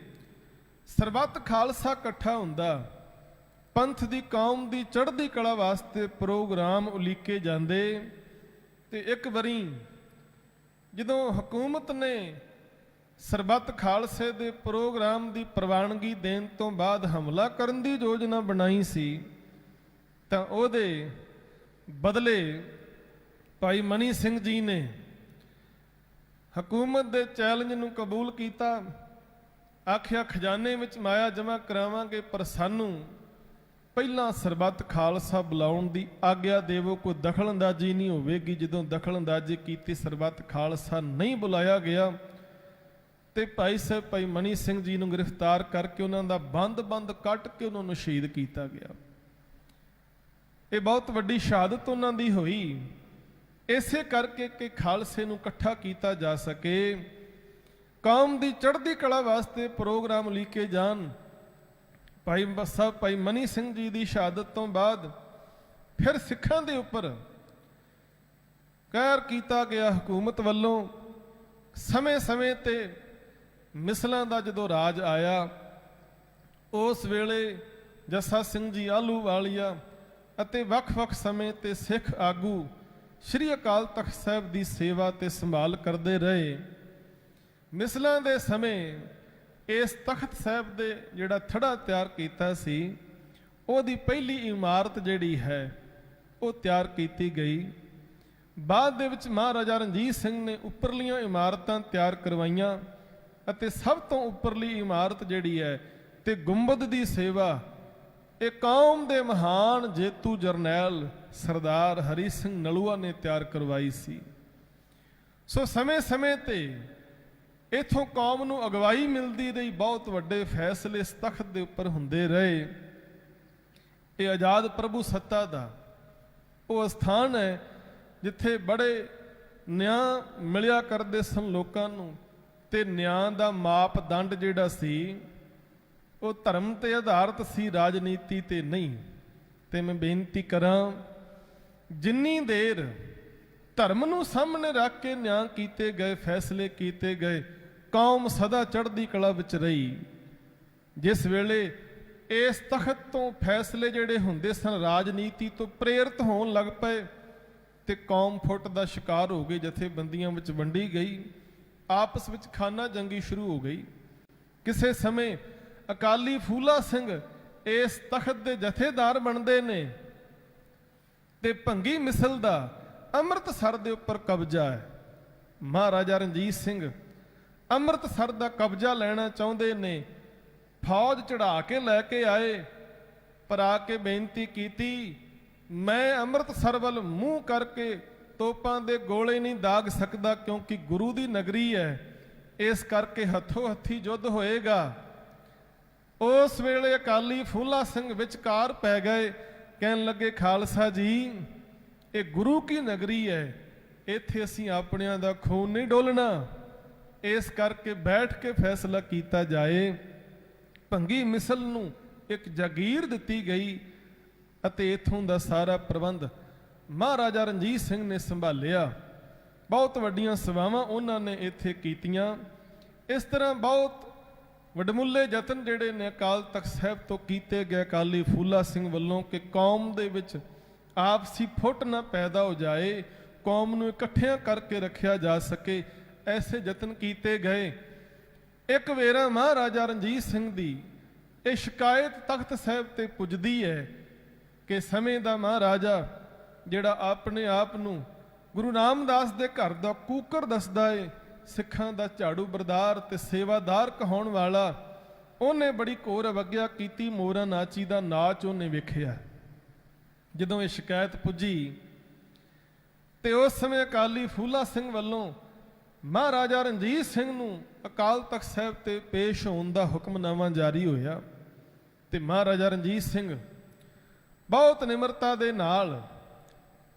ਸਰਬੱਤ ਖਾਲਸਾ ਇਕੱਠਾ ਹੁੰਦਾ। ਪੰਥ ਦੀ ਕੌਮ ਦੀ ਚੜ੍ਹਦੀ ਕਲਾ ਵਾਸਤੇ ਪ੍ਰੋਗਰਾਮ ਉਲੀਕੇ ਜਾਂਦੇ। ਤੇ ਇੱਕ ਵਾਰੀ ਜਦੋਂ ਹਕੂਮਤ ਨੇ ਸਰਬੱਤ ਖਾਲਸੇ ਦੇ ਪ੍ਰੋਗਰਾਮ ਦੀ ਪ੍ਰਵਾਨਗੀ ਦੇਣ ਤੋਂ ਬਾਅਦ ਹਮਲਾ ਕਰਨ ਦੀ ਯੋਜਨਾ ਬਣਾਈ ਸੀ, ਤਾਂ ਉਹਦੇ ਬਦਲੇ ਭਾਈ ਮਨੀ ਸਿੰਘ ਜੀ ਨੇ ਹਕੂਮਤ ਦੇ ਚੈਲੰਜ ਨੂੰ ਕਬੂਲ ਕੀਤਾ। ਆਖਿਆ ਖਜ਼ਾਨੇ ਵਿੱਚ ਮਾਇਆ ਜਮ੍ਹਾਂ ਕਰਾਵਾਂਗੇ, ਪਰ ਸਾਨੂੰ ਪਹਿਲਾਂ ਸਰਬੱਤ ਖਾਲਸਾ ਬੁਲਾਉਣ ਦੀ ਆਗਿਆ ਦੇਵੋ, ਕੋਈ ਦਖਲਅੰਦਾਜ਼ੀ ਨਹੀਂ ਹੋਵੇਗੀ। ਜਦੋਂ ਦਖਲਅੰਦਾਜ਼ੀ ਕੀਤੀ, ਸਰਬੱਤ ਖਾਲਸਾ ਨਹੀਂ ਬੁਲਾਇਆ ਗਿਆ ਤੇ ਭਾਈ ਸਾਹਿਬ ਭਾਈ ਮਨੀ ਸਿੰਘ ਜੀ ਨੂੰ ਗ੍ਰਿਫਤਾਰ ਕਰਕੇ ਉਹਨਾਂ ਦਾ ਬੰਦ ਕੱਟ ਕੇ ਉਹਨਾਂ ਨੂੰ ਸ਼ਹੀਦ ਕੀਤਾ ਗਿਆ। ਇਹ ਬਹੁਤ ਵੱਡੀ ਸ਼ਹਾਦਤ ਉਹਨਾਂ ਦੀ ਹੋਈ, ਇਸੇ ਕਰਕੇ ਕਿ ਖਾਲਸੇ ਨੂੰ ਇਕੱਠਾ ਕੀਤਾ ਜਾ ਸਕੇ, ਕੌਮ ਦੀ ਚੜ੍ਹਦੀ ਕਲਾ ਵਾਸਤੇ ਪ੍ਰੋਗਰਾਮ ਲਿਖੇ ਜਾਣ। ਭਾਈ ਸਾਹਿਬ ਭਾਈ ਮਨੀ ਸਿੰਘ ਜੀ ਦੀ ਸ਼ਹਾਦਤ ਤੋਂ ਬਾਅਦ ਫਿਰ ਸਿੱਖਾਂ ਦੇ ਉੱਪਰ ਕਹਿਰ ਕੀਤਾ ਗਿਆ ਹਕੂਮਤ ਵੱਲੋਂ। ਸਮੇਂ-ਸਮੇਂ ਤੇ ਮਿਸਲਾਂ ਦਾ ਜਦੋਂ ਰਾਜ ਆਇਆ, ਉਸ ਵੇਲੇ ਜੱਸਾ ਸਿੰਘ ਜੀ ਆਹਲੂਵਾਲੀਆ ਅਤੇ ਵੱਖ-ਵੱਖ ਸਮੇਂ ਤੇ ਸਿੱਖ ਆਗੂ ਸ੍ਰੀ ਅਕਾਲ ਤਖਤ ਸਾਹਿਬ ਦੀ ਸੇਵਾ ਤੇ ਸੰਭਾਲ ਕਰਦੇ ਰਹੇ। ਮਿਸਲਾਂ ਦੇ ਸਮੇਂ ਇਸ ਤਖਤ ਸਾਹਿਬ ਦੇ ਜਿਹੜਾ ਥੜਾ ਤਿਆਰ ਕੀਤਾ ਸੀ, ਉਹਦੀ ਪਹਿਲੀ ਇਮਾਰਤ ਜਿਹੜੀ ਹੈ ਉਹ ਤਿਆਰ ਕੀਤੀ ਗਈ। ਬਾਅਦ ਦੇ ਵਿੱਚ ਮਹਾਰਾਜਾ ਰਣਜੀਤ ਸਿੰਘ ਨੇ ਉੱਪਰਲੀਆਂ ਇਮਾਰਤਾਂ ਤਿਆਰ ਕਰਵਾਈਆਂ ਅਤੇ ਸਭ ਤੋਂ ਉੱਪਰਲੀ ਇਮਾਰਤ ਜਿਹੜੀ ਹੈ ਤੇ ਗੁੰਬਦ ਦੀ ਸੇਵਾ ਇਹ ਕੌਮ ਦੇ ਮਹਾਨ ਜੇਤੂ ਜਰਨੈਲ ਸਰਦਾਰ ਹਰੀ ਸਿੰਘ ਨਲੂਆ ਨੇ ਤਿਆਰ ਕਰਵਾਈ ਸੀ। ਸੋ ਸਮੇਂ-ਸਮੇਂ ਤੇ ਇਥੋਂ ਕੌਮ ਨੂੰ ਅਗਵਾਈ ਮਿਲਦੀ ਰਹੀ, ਬਹੁਤ ਵੱਡੇ ਫੈਸਲੇ ਇਸ ਤਖਤ ਦੇ ਉੱਪਰ ਹੁੰਦੇ ਰਹੇ। ਇਹ ਆਜ਼ਾਦ ਪ੍ਰਭੂ ਸੱਤਾ ਦਾ ਉਹ ਸਥਾਨ ਹੈ ਜਿੱਥੇ ਬੜੇ ਨਿਆਂ ਮਿਲਿਆ ਕਰਦੇ ਸਨ ਲੋਕਾਂ ਨੂੰ, ਤੇ ਨਿਆਂ ਦਾ ਮਾਪਦੰਡ ਜਿਹੜਾ ਸੀ ਉਹ ਧਰਮ ਤੇ ਆਧਾਰਿਤ ਸੀ, ਰਾਜਨੀਤੀ ਤੇ ਨਹੀਂ। ਤੇ ਮੈਂ ਬੇਨਤੀ ਕਰਾਂ, ਜਿੰਨੀ ਦੇਰ ਧਰਮ ਨੂੰ ਸਾਹਮਣੇ ਰੱਖ ਕੇ ਨਿਆਂ ਕੀਤੇ ਗਏ, ਫੈਸਲੇ ਕੀਤੇ ਗਏ, ਕੌਮ ਸਦਾ ਚੜ੍ਹਦੀ ਕਲਾ ਵਿੱਚ ਰਹੀ। ਜਿਸ ਵੇਲੇ ਇਸ ਤਖਤ ਤੋਂ ਫੈਸਲੇ ਜਿਹੜੇ ਹੁੰਦੇ ਸਨ ਰਾਜਨੀਤੀ ਤੋਂ ਪ੍ਰੇਰਿਤ ਹੋਣ ਲੱਗ ਪਏ ਤੇ ਕੌਮ ਫੁੱਟ ਦਾ ਸ਼ਿਕਾਰ ਹੋ ਗਈ, ਜਥੇਬੰਦੀਆਂ ਵਿੱਚ ਵੰਡੀ ਗਈ, ਆਪਸ ਵਿੱਚ ਖਾਨਾ ਜੰਗੀ ਸ਼ੁਰੂ ਹੋ ਗਈ। ਕਿਸੇ ਸਮੇਂ ਅਕਾਲੀ ਫੂਲਾ ਸਿੰਘ ਇਸ ਤਖਤ ਦੇ ਜਥੇਦਾਰ ਬਣਦੇ ਨੇ ਤੇ ਭੰਗੀ ਮਿਸਲ ਦਾ ਅੰਮ੍ਰਿਤਸਰ ਦੇ ਉੱਪਰ ਕਬਜ਼ਾ ਹੈ। ਮਹਾਰਾਜਾ ਰਣਜੀਤ ਸਿੰਘ ਅੰਮ੍ਰਿਤਸਰ ਦਾ ਕਬਜ਼ਾ ਲੈਣਾ ਚਾਹੁੰਦੇ ਨੇ, ਫੌਜ ਚੜਾ ਕੇ ਲੈ ਕੇ ਆਏ, ਪਰ ਆ ਕੇ ਬੇਨਤੀ ਕੀਤੀ, ਮੈਂ ਅੰਮ੍ਰਿਤਸਰ ਵੱਲ ਮੂੰਹ ਕਰਕੇ ਤੋਪਾਂ ਦੇ ਗੋਲੇ ਨਹੀਂ ਦਾਗ ਸਕਦਾ ਕਿਉਂਕਿ ਗੁਰੂ ਦੀ ਨਗਰੀ ਹੈ, ਇਸ ਕਰਕੇ ਹੱਥੋਂ ਹੱਥੀ ਯੁੱਧ ਹੋਏਗਾ। ਉਸ ਵੇਲੇ ਅਕਾਲੀ ਫੂਲਾ ਸਿੰਘ ਵਿਚਕਾਰ ਪੈ ਗਏ, ਕਹਿਣ ਲੱਗੇ ਖਾਲਸਾ ਜੀ ਇਹ ਗੁਰੂ ਕੀ ਨਗਰੀ ਹੈ, ਇੱਥੇ ਅਸੀਂ ਆਪਣਿਆਂ ਦਾ ਖੂਨ ਨਹੀਂ ਡੋਲਣਾ, ਇਸ ਕਰਕੇ ਬੈਠ ਕੇ ਫੈਸਲਾ ਕੀਤਾ ਜਾਏ। ਭੰਗੀ ਮਿਸਲ ਨੂੰ ਇੱਕ ਜਾਗੀਰ ਦਿੱਤੀ ਗਈ ਅਤੇ ਇਥੋਂ ਦਾ ਸਾਰਾ ਪ੍ਰਬੰਧ ਮਹਾਰਾਜਾ ਰਣਜੀਤ ਸਿੰਘ ਨੇ ਸੰਭਾਲਿਆ। ਬਹੁਤ ਵੱਡੀਆਂ ਸੇਵਾਵਾਂ ਉਹਨਾਂ ਨੇ ਇੱਥੇ ਕੀਤੀਆਂ। ਇਸ ਤਰ੍ਹਾਂ ਬਹੁਤ ਵਡਮੁੱਲੇ ਯਤਨ ਜਿਹੜੇ ਨੇ ਅਕਾਲ ਤਖਤ ਸਾਹਿਬ ਤੋਂ ਕੀਤੇ ਗਏ ਅਕਾਲੀ ਫੂਲਾ ਸਿੰਘ ਵੱਲੋਂ ਕਿ ਕੌਮ ਦੇ ਵਿੱਚ ਆਪਸੀ ਫੁੱਟ ਨਾ ਪੈਦਾ ਹੋ ਜਾਏ, ਕੌਮ ਨੂੰ ਇਕੱਠਿਆਂ ਕਰਕੇ ਰੱਖਿਆ ਜਾ ਸਕੇ, ਐਸੇ ਯਤਨ ਕੀਤੇ ਗਏ। ਇੱਕ ਵੇਰਾ ਮਹਾਰਾਜਾ ਰਣਜੀਤ ਸਿੰਘ ਦੀ ਇਹ ਸ਼ਿਕਾਇਤ ਤਖਤ ਸਾਹਿਬ ਤੇ ਪੁੱਜਦੀ ਹੈ ਕਿ ਸਮੇਂ ਦਾ ਮਹਾਰਾਜਾ ਜਿਹੜਾ ਆਪਣੇ ਆਪ ਨੂੰ ਗੁਰੂ ਰਾਮਦਾਸ ਦੇ ਘਰ ਦਾ ਕੂਕਰ ਦੱਸਦਾ ਏ, ਸਿੱਖਾਂ ਦਾ ਝਾੜੂ ਬਰਦਾਰ ਤੇ ਸੇਵਾਦਾਰ ਕਹਾਉਣ ਵਾਲਾ, ਉਹਨੇ ਬੜੀ ਘੋਰ ਅਵੱਗਿਆ ਕੀਤੀ। ਮੋਰਾ ਨਾਚੀ ਦਾ ਨਾਚ ਉਹਨੇ ਵੇਖਿਆ। ਜਦੋਂ ਇਹ ਸ਼ਿਕਾਇਤ ਪੁੱਜੀ ਤੇ ਉਸ ਸਮੇਂ ਅਕਾਲੀ ਫੂਲਾ ਸਿੰਘ ਵੱਲੋਂ ਮਹਾਰਾਜਾ ਰਣਜੀਤ ਸਿੰਘ ਨੂੰ ਅਕਾਲ ਤਖਤ ਸਾਹਿਬ ਤੇ ਪੇਸ਼ ਹੋਣ ਦਾ ਹੁਕਮਨਾਮਾ ਜਾਰੀ ਹੋਇਆ ਤੇ ਮਹਾਰਾਜਾ ਰਣਜੀਤ ਸਿੰਘ ਬਹੁਤ ਨਿਮਰਤਾ ਦੇ ਨਾਲ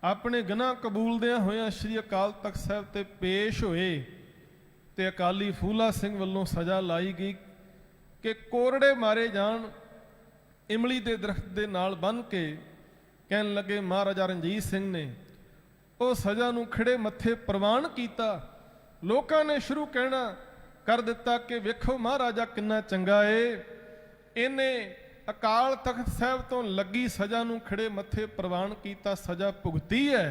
ਆਪਣੇ ਗੁਨਾਹ ਕਬੂਲਦਿਆਂ ਹੋਇਆਂ ਸ੍ਰੀ ਅਕਾਲ ਤਖਤ ਸਾਹਿਬ ਤੇ ਪੇਸ਼ ਹੋਏ ਤੇ ਅਕਾਲੀ ਫੂਲਾ ਸਿੰਘ ਵੱਲੋਂ ਸਜ਼ਾ ਲਾਈ ਗਈ ਕਿ ਕੋਰੜੇ ਮਾਰੇ ਜਾਣ। ਇਮਲੀ ਦੇ ਦਰਖਤ ਦੇ ਨਾਲ ਬੰਨ੍ਹ ਕੇ ਕਹਿਣ ਲੱਗੇ ਮਹਾਰਾਜਾ ਰਣਜੀਤ ਸਿੰਘ ਨੇ ਉਹ ਸਜ਼ਾ ਨੂੰ ਖਿੜੇ ਮੱਥੇ ਪ੍ਰਵਾਨ ਕੀਤਾ। ਲੋਕਾਂ ਨੇ ਸ਼ੁਰੂ ਕਹਿਣਾ ਕਰ ਦਿੱਤਾ ਕਿ ਵੇਖੋ ਮਹਾਰਾਜਾ ਕਿੰਨਾ ਚੰਗਾ ਏ, ਇਹਨੇ ਅਕਾਲ ਤਖਤ ਸਾਹਿਬ ਤੋਂ ਲੱਗੀ ਸਜ਼ਾ ਨੂੰ ਖਿੜੇ ਮੱਥੇ ਪ੍ਰਵਾਨ ਕੀਤਾ, ਸਜ਼ਾ ਭੁਗਤੀ ਹੈ,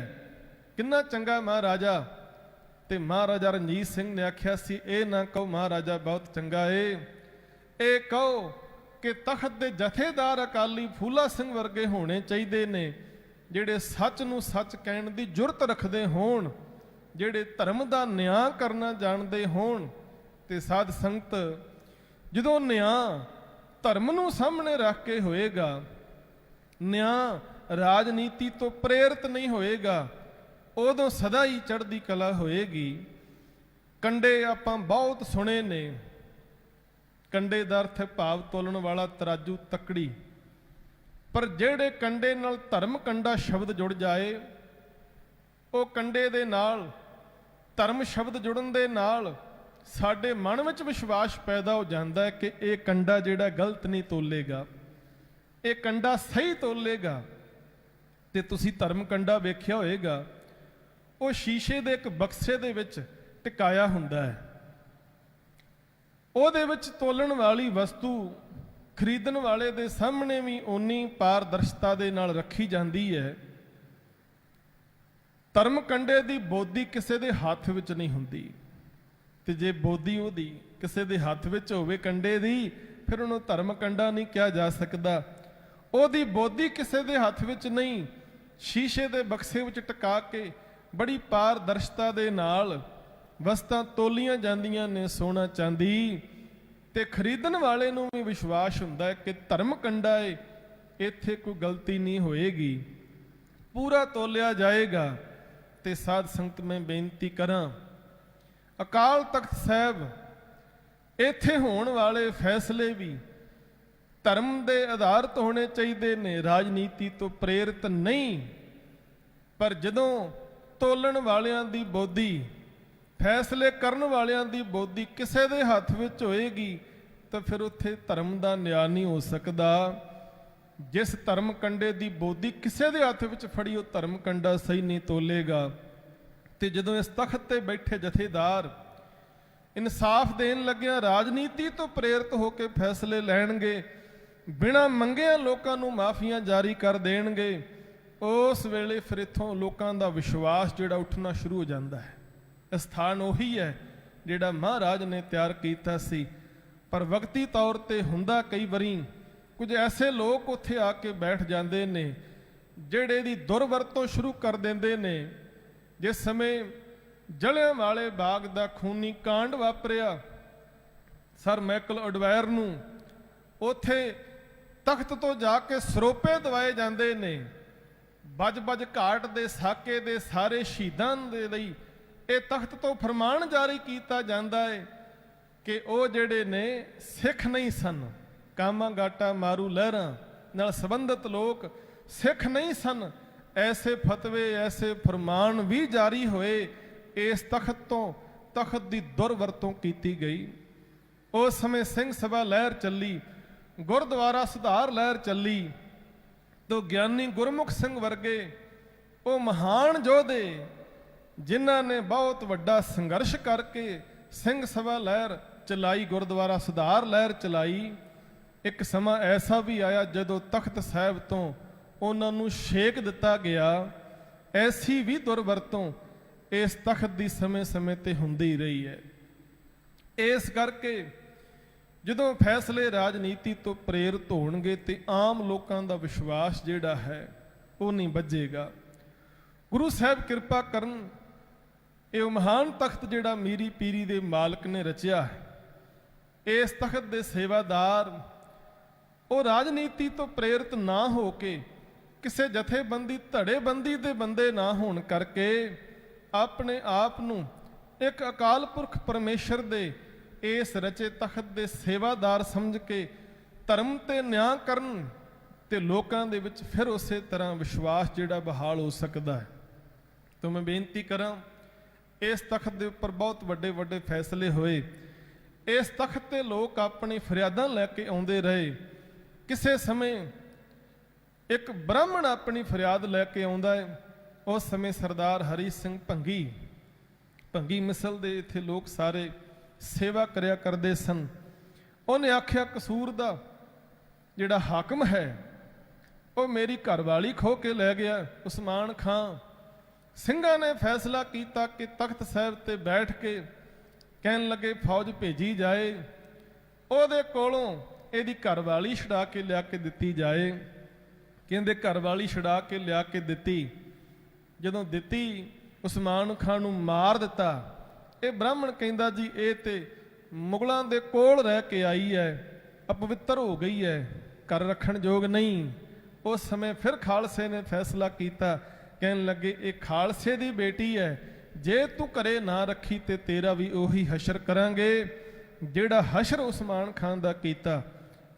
ਕਿੰਨਾ ਚੰਗਾ ਮਹਾਰਾਜਾ। ਤੇ ਮਹਾਰਾਜਾ ਰਣਜੀਤ ਸਿੰਘ ਨੇ ਆਖਿਆ ਸੀ ਇਹ ਨਾ ਕਹੋ ਮਹਾਰਾਜਾ ਬਹੁਤ ਚੰਗਾ ਏ, ਇਹ ਕਹੋ ਕਿ ਤਖਤ ਦੇ ਜਥੇਦਾਰ ਅਕਾਲੀ ਫੂਲਾ ਸਿੰਘ ਵਰਗੇ ਹੋਣੇ ਚਾਹੀਦੇ ਨੇ, ਜਿਹੜੇ ਸੱਚ ਨੂੰ ਸੱਚ ਕਹਿਣ ਦੀ ਜੁਰਤ ਰੱਖਦੇ ਹੋਣ, ਜਿਹੜੇ ਧਰਮ ਦਾ ਨਿਆਂ ਕਰਨਾ ਜਾਣਦੇ ਹੋਣ। ਤੇ ਸਾਧ ਸੰਗਤ ਜਦੋਂ ਨਿਆਂ ਧਰਮ ਨੂੰ ਸਾਹਮਣੇ ਰੱਖ ਕੇ ਹੋਏਗਾ, ਨਿਆਂ ਰਾਜਨੀਤੀ ਤੋਂ ਪ੍ਰੇਰਿਤ ਨਹੀਂ ਹੋਏਗਾ, ਉਦੋਂ ਸਦਾ ਹੀ ਚੜ੍ਹਦੀ ਕਲਾ ਹੋਏਗੀ। ਕੰਡੇ ਆਪਾਂ ਬਹੁਤ ਸੁਣੇ ਨੇ, ਕੰਡੇ ਦਾ ਅਰਥ ਹੈ ਭਾਵ ਤੋਲਣ ਵਾਲਾ ਤਰਾਜੂ ਤਕੜੀ, ਪਰ ਜਿਹੜੇ ਕੰਡੇ ਨਾਲ ਧਰਮ ਕੰਡਾ ਸ਼ਬਦ ਜੁੜ ਜਾਏ, ਉਹ ਕੰਡੇ ਦੇ ਨਾਲ ਧਰਮ ਸ਼ਬਦ ਜੁੜਨ ਦੇ ਨਾਲ ਸਾਡੇ ਮਨ ਵਿੱਚ ਵਿਸ਼ਵਾਸ ਪੈਦਾ ਹੋ ਜਾਂਦਾ ਹੈ ਕਿ ਇਹ ਕੰਡਾ ਜਿਹੜਾ ਗਲਤ ਨਹੀਂ ਤੋਲੇਗਾ, ਇਹ ਕੰਡਾ ਸਹੀ ਤੋਲੇਗਾ। ਤੇ ਤੁਸੀਂ ਧਰਮ ਕੰਡਾ ਵੇਖਿਆ ਹੋਏਗਾ, ਉਹ ਸ਼ੀਸ਼ੇ ਦੇ ਇੱਕ ਬਕਸੇ ਦੇ ਵਿੱਚ ਟਿਕਾਇਆ ਹੁੰਦਾ ਹੈ, ਉਹਦੇ ਵਿੱਚ ਤੋਲਣ ਵਾਲੀ ਵਸਤੂ ਖਰੀਦਣ ਵਾਲੇ ਦੇ ਸਾਹਮਣੇ ਵੀ ਓਨੀ ਪਾਰਦਰਸ਼ਤਾ ਦੇ ਨਾਲ ਰੱਖੀ ਜਾਂਦੀ ਹੈ। ਧਰਮ ਕੰਡੇ ਦੀ ਬੋਦੀ ਕਿਸੇ ਦੇ ਹੱਥ ਵਿੱਚ ਨਹੀਂ ਹੁੰਦੀ, ਤੇ ਜੇ ਬੋਦੀ ਉਹਦੀ ਕਿਸੇ ਦੇ ਹੱਥ ਵਿੱਚ ਹੋਵੇ ਕੰਡੇ ਦੀ, ਫਿਰ ਉਹਨੂੰ ਧਰਮ ਕੰਡਾ ਨਹੀਂ ਕਿਹਾ ਜਾ ਸਕਦਾ। ਉਹਦੀ ਬੋਦੀ ਕਿਸੇ ਦੇ ਹੱਥ ਵਿੱਚ ਨਹੀਂ, ਸ਼ੀਸ਼ੇ ਦੇ ਬਕਸੇ ਵਿੱਚ ਟਿਕਾ ਕੇ ਬੜੀ ਪਾਰਦਰਸ਼ਤਾ ਦੇ ਨਾਲ ਵਸਤਾਂ ਤੋਲੀਆਂ ਜਾਂਦੀਆਂ ਨੇ, ਸੋਨਾ ਚਾਂਦੀ, ਤੇ ਖਰੀਦਣ ਵਾਲੇ ਨੂੰ ਵੀ ਵਿਸ਼ਵਾਸ ਹੁੰਦਾ ਹੈ ਕਿ ਧਰਮ ਕੰਡਾ ਏ, ਇੱਥੇ ਕੋਈ ਗਲਤੀ ਨਹੀਂ ਹੋਏਗੀ, ਪੂਰਾ ਤੋਲਿਆ ਜਾਏਗਾ। ਤੇ ਸਾਧ ਸੰਗਤ ਮੈਂ ਬੇਨਤੀ ਕਰਾਂ, ਅਕਾਲ ਤਖਤ ਸਾਹਿਬ ਇੱਥੇ ਹੋਣ ਵਾਲੇ ਫੈਸਲੇ ਵੀ ਧਰਮ ਦੇ ਆਧਾਰਿਤ ਹੋਣੇ ਚਾਹੀਦੇ ਨੇ, ਰਾਜਨੀਤੀ ਤੋਂ ਪ੍ਰੇਰਿਤ ਨਹੀਂ। ਪਰ ਜਦੋਂ ਤੋਲਣ ਵਾਲਿਆਂ ਦੀ ਬੋਦੀ, ਫੈਸਲੇ ਕਰਨ ਵਾਲਿਆਂ ਦੀ ਬੋਦੀ ਕਿਸੇ ਦੇ ਹੱਥ ਵਿੱਚ ਹੋਏਗੀ ਤਾਂ ਫਿਰ ਉੱਥੇ ਧਰਮ ਦਾ ਨਿਆਂ ਨਹੀਂ ਹੋ ਸਕਦਾ। ਜਿਸ ਧਰਮ ਕੰਡੇ ਦੀ ਬੋਦੀ ਕਿਸੇ ਦੇ ਹੱਥ ਵਿੱਚ ਫੜੀ, ਉਹ ਧਰਮ ਕੰਡਾ ਸਹੀ ਨਹੀਂ ਤੋਲੇਗਾ। ਤੇ ਜਦੋਂ ਇਸ ਤਖਤ ਤੇ ਬੈਠੇ ਜਥੇਦਾਰ ਇਨਸਾਫ ਦੇਣ ਲੱਗਿਆ ਰਾਜਨੀਤੀ ਤੋਂ ਪ੍ਰੇਰਿਤ ਹੋ ਕੇ ਫੈਸਲੇ ਲੈਣਗੇ, ਬਿਨਾਂ ਮੰਗਿਆਂ ਲੋਕਾਂ ਨੂੰ ਮਾਫੀਆਂ ਜਾਰੀ ਕਰ ਦੇਣਗੇ, ਉਸ ਵੇਲੇ ਫਿਰ ਇੱਥੋਂ ਲੋਕਾਂ ਦਾ ਵਿਸ਼ਵਾਸ ਜਿਹੜਾ ਉੱਠਣਾ ਸ਼ੁਰੂ ਹੋ ਜਾਂਦਾ ਹੈ। ਸਥਾਨ ਉਹੀ ਹੈ ਜਿਹੜਾ ਮਹਾਰਾਜ ਨੇ ਤਿਆਰ ਕੀਤਾ ਸੀ, ਪਰ ਵਕਤੀ ਤੌਰ ਤੇ ਹੁੰਦਾ ਕਈ ਵਾਰੀ ਕੁਝ ਐਸੇ ਲੋਕ ਉੱਥੇ ਆ ਕੇ ਬੈਠ ਜਾਂਦੇ ਨੇ ਜਿਹੜੇ ਇਹਦੀ ਦੁਰਵਰਤੋਂ ਸ਼ੁਰੂ ਕਰ ਦਿੰਦੇ ਨੇ। ਜਿਸ ਸਮੇਂ ਜਲਿਆਂਵਾਲੇ ਬਾਗ ਦਾ ਖੂਨੀ ਕਾਂਡ ਵਾਪਰਿਆ, ਸਰ ਮਾਈਕਲ ਐਡਵਾਇਰ ਨੂੰ ਉੱਥੇ ਤਖਤ ਤੋਂ ਜਾ ਕੇ ਸਰੋਪੇ ਦਵਾਏ ਜਾਂਦੇ ਨੇ। ਬੱਜ-ਬੱਜ ਘਾਟ ਦੇ ਸਾਕੇ ਦੇ ਸਾਰੇ ਸ਼ਹੀਦਾਂ ਦੇ ਲਈ ਇਹ ਤਖਤ ਤੋਂ ਫਰਮਾਨ ਜਾਰੀ ਕੀਤਾ ਜਾਂਦਾ ਹੈ ਕਿ ਉਹ ਜਿਹੜੇ ਨੇ ਸਿੱਖ ਨਹੀਂ ਸਨ, ਕਾਮਾ ਗਾਟਾ ਮਾਰੂ ਲਹਿਰਾਂ ਨਾਲ ਸੰਬੰਧਿਤ ਲੋਕ ਸਿੱਖ ਨਹੀਂ ਸਨ। ਐਸੇ ਫਤਵੇ, ਐਸੇ ਫਰਮਾਨ ਵੀ ਜਾਰੀ ਹੋਏ। ਇਸ ਤਖਤ ਤੋਂ ਤਖਤ ਦੀ ਦੁਰਵਰਤੋਂ ਕੀਤੀ ਗਈ। ਉਸ ਸਮੇਂ ਸਿੰਘ ਸਭਾ ਲਹਿਰ ਚੱਲੀ, ਗੁਰਦੁਆਰਾ ਸੁਧਾਰ ਲਹਿਰ ਚੱਲੀ, ਤੋ ਗਿਆਨੀ ਗੁਰਮੁਖ ਸਿੰਘ ਵਰਗੇ ਉਹ ਮਹਾਨ ਯੋਧੇ ਜਿਨ੍ਹਾਂ ਨੇ ਬਹੁਤ ਵੱਡਾ ਸੰਘਰਸ਼ ਕਰਕੇ ਸਿੰਘ ਸਭਾ ਲਹਿਰ ਚਲਾਈ, ਗੁਰਦੁਆਰਾ ਸੁਧਾਰ ਲਹਿਰ ਚਲਾਈ। ਇੱਕ ਸਮਾਂ ਐਸਾ ਵੀ ਆਇਆ ਜਦੋਂ ਤਖਤ ਸਾਹਿਬ ਤੋਂ ਉਹਨਾਂ ਨੂੰ ਛੇਕ ਦਿੱਤਾ ਗਿਆ। ਐਸੀ ਵੀ ਦੁਰਵਰਤੋਂ ਇਸ ਤਖਤ ਦੀ ਸਮੇਂ-ਸਮੇਂ ਤੇ ਹੁੰਦੀ ਰਹੀ ਹੈ। ਇਸ ਕਰਕੇ ਜਦੋਂ ਫੈਸਲੇ ਰਾਜਨੀਤੀ ਤੋਂ ਪ੍ਰੇਰਿਤ ਹੋਣਗੇ ਤੇ ਆਮ ਲੋਕਾਂ ਦਾ ਵਿਸ਼ਵਾਸ ਜਿਹੜਾ ਹੈ ਉਹ ਨਹੀਂ ਵੱਜੇਗਾ। ਗੁਰੂ ਸਾਹਿਬ ਕਿਰਪਾ ਕਰਨ, ਇਹ ਮਹਾਨ ਤਖਤ ਜਿਹੜਾ ਮੀਰੀ ਪੀਰੀ ਦੇ ਮਾਲਕ ਨੇ ਰਚਿਆ ਹੈ, ਇਸ ਤਖਤ ਦੇ ਸੇਵਾਦਾਰ ਉਹ ਰਾਜਨੀਤੀ ਤੋਂ ਪ੍ਰੇਰਿਤ ਨਾ ਹੋ ਕੇ ਕਿਸੇ ਜਥੇਬੰਦੀ ਧੜੇਬੰਦੀ ਦੇ ਬੰਦੇ ਨਾ ਹੋਣ ਕਰਕੇ ਆਪਣੇ ਆਪ ਨੂੰ ਇੱਕ ਅਕਾਲ ਪੁਰਖ ਪਰਮੇਸ਼ਰ ਦੇ ਇਸ ਰਚੇ ਤਖਤ ਦੇ ਸੇਵਾਦਾਰ ਸਮਝ ਕੇ ਧਰਮ ਤੇ ਨਿਆਂ ਕਰਨ ਤੇ ਲੋਕਾਂ ਦੇ ਵਿੱਚ ਫਿਰ ਉਸੇ ਤਰ੍ਹਾਂ ਵਿਸ਼ਵਾਸ ਜਿਹੜਾ ਬਹਾਲ ਹੋ ਸਕਦਾ ਹੈ। ਤਾਂ ਮੈਂ ਬੇਨਤੀ ਕਰਾਂ, ਇਸ ਤਖਤ ਦੇ ਉੱਪਰ ਬਹੁਤ ਵੱਡੇ ਵੱਡੇ ਫੈਸਲੇ ਹੋਏ। ਇਸ ਤਖਤ ਤੇ ਲੋਕ ਆਪਣੀ ਫਰਿਆਦਾਂ ਲੈ ਕੇ ਆਉਂਦੇ ਰਹੇ। ਕਿਸੇ ਸਮੇਂ ਇੱਕ ਬ੍ਰਾਹਮਣ ਆਪਣੀ ਫਰਿਆਦ ਲੈ ਕੇ ਆਉਂਦਾ ਹੈ। ਉਸ ਸਮੇਂ ਸਰਦਾਰ ਹਰੀ ਸਿੰਘ ਭੰਗੀ ਮਿਸਲ ਦੇ ਇੱਥੇ ਲੋਕ ਸਾਰੇ ਸੇਵਾ ਕਰਿਆ ਕਰਦੇ ਸਨ। ਉਹਨੇ ਆਖਿਆ ਕਸੂਰ ਦਾ ਜਿਹੜਾ ਹਾਕਮ ਹੈ ਉਹ ਮੇਰੀ ਘਰਵਾਲੀ ਖੋਹ ਕੇ ਲੈ ਗਿਆ। ਉਸਮਾਨ ਖਾਂ ਸਿੰਘਾਂ ਨੇ ਫੈਸਲਾ ਕੀਤਾ ਕਿ ਤਖਤ ਸਾਹਿਬ ਤੇ ਬੈਠ ਕੇ ਕਹਿਣ ਲੱਗੇ ਫੌਜ ਭੇਜੀ ਜਾਏ, ਉਹਦੇ ਕੋਲੋਂ ਇਹਦੀ ਘਰਵਾਲੀ ਛੁਡਾ ਕੇ ਲਿਆ ਕੇ ਦਿੱਤੀ ਜਾਏ। ਕਹਿੰਦੇ ਘਰਵਾਲੀ ਛੁਡਾ ਕੇ ਲਿਆ ਕੇ ਦਿੱਤੀ। ਜਦੋਂ ਦਿੱਤੀ ਉਸਮਾਨ ਖਾਨ ਨੂੰ ਮਾਰ ਦਿੱਤਾ। ਇਹ ਬ੍ਰਾਹਮਣ ਕਹਿੰਦਾ ਜੀ ਇਹ ਤੇ ਮੁਗਲਾਂ ਦੇ ਕੋਲ ਰਹਿ ਕੇ ਆਈ ਹੈ, ਅਪਵਿੱਤਰ ਹੋ ਗਈ ਹੈ, ਘਰ ਰੱਖਣ ਯੋਗ ਨਹੀਂ। ਉਸ ਸਮੇਂ ਫਿਰ ਖਾਲਸੇ ਨੇ ਫੈਸਲਾ ਕੀਤਾ, ਕਹਿਣ ਲੱਗੇ ਇਹ ਖਾਲਸੇ ਦੀ ਬੇਟੀ ਹੈ, ਜੇ ਤੂੰ ਘਰੇ ਨਾ ਰੱਖੀ ਤੇ ਤੇਰਾ ਵੀ ਉਹੀ ਹਸ਼ਰ ਕਰਾਂਗੇ ਜਿਹੜਾ ਹਸ਼ਰ ਉਸਮਾਨ ਖਾਨ ਦਾ ਕੀਤਾ।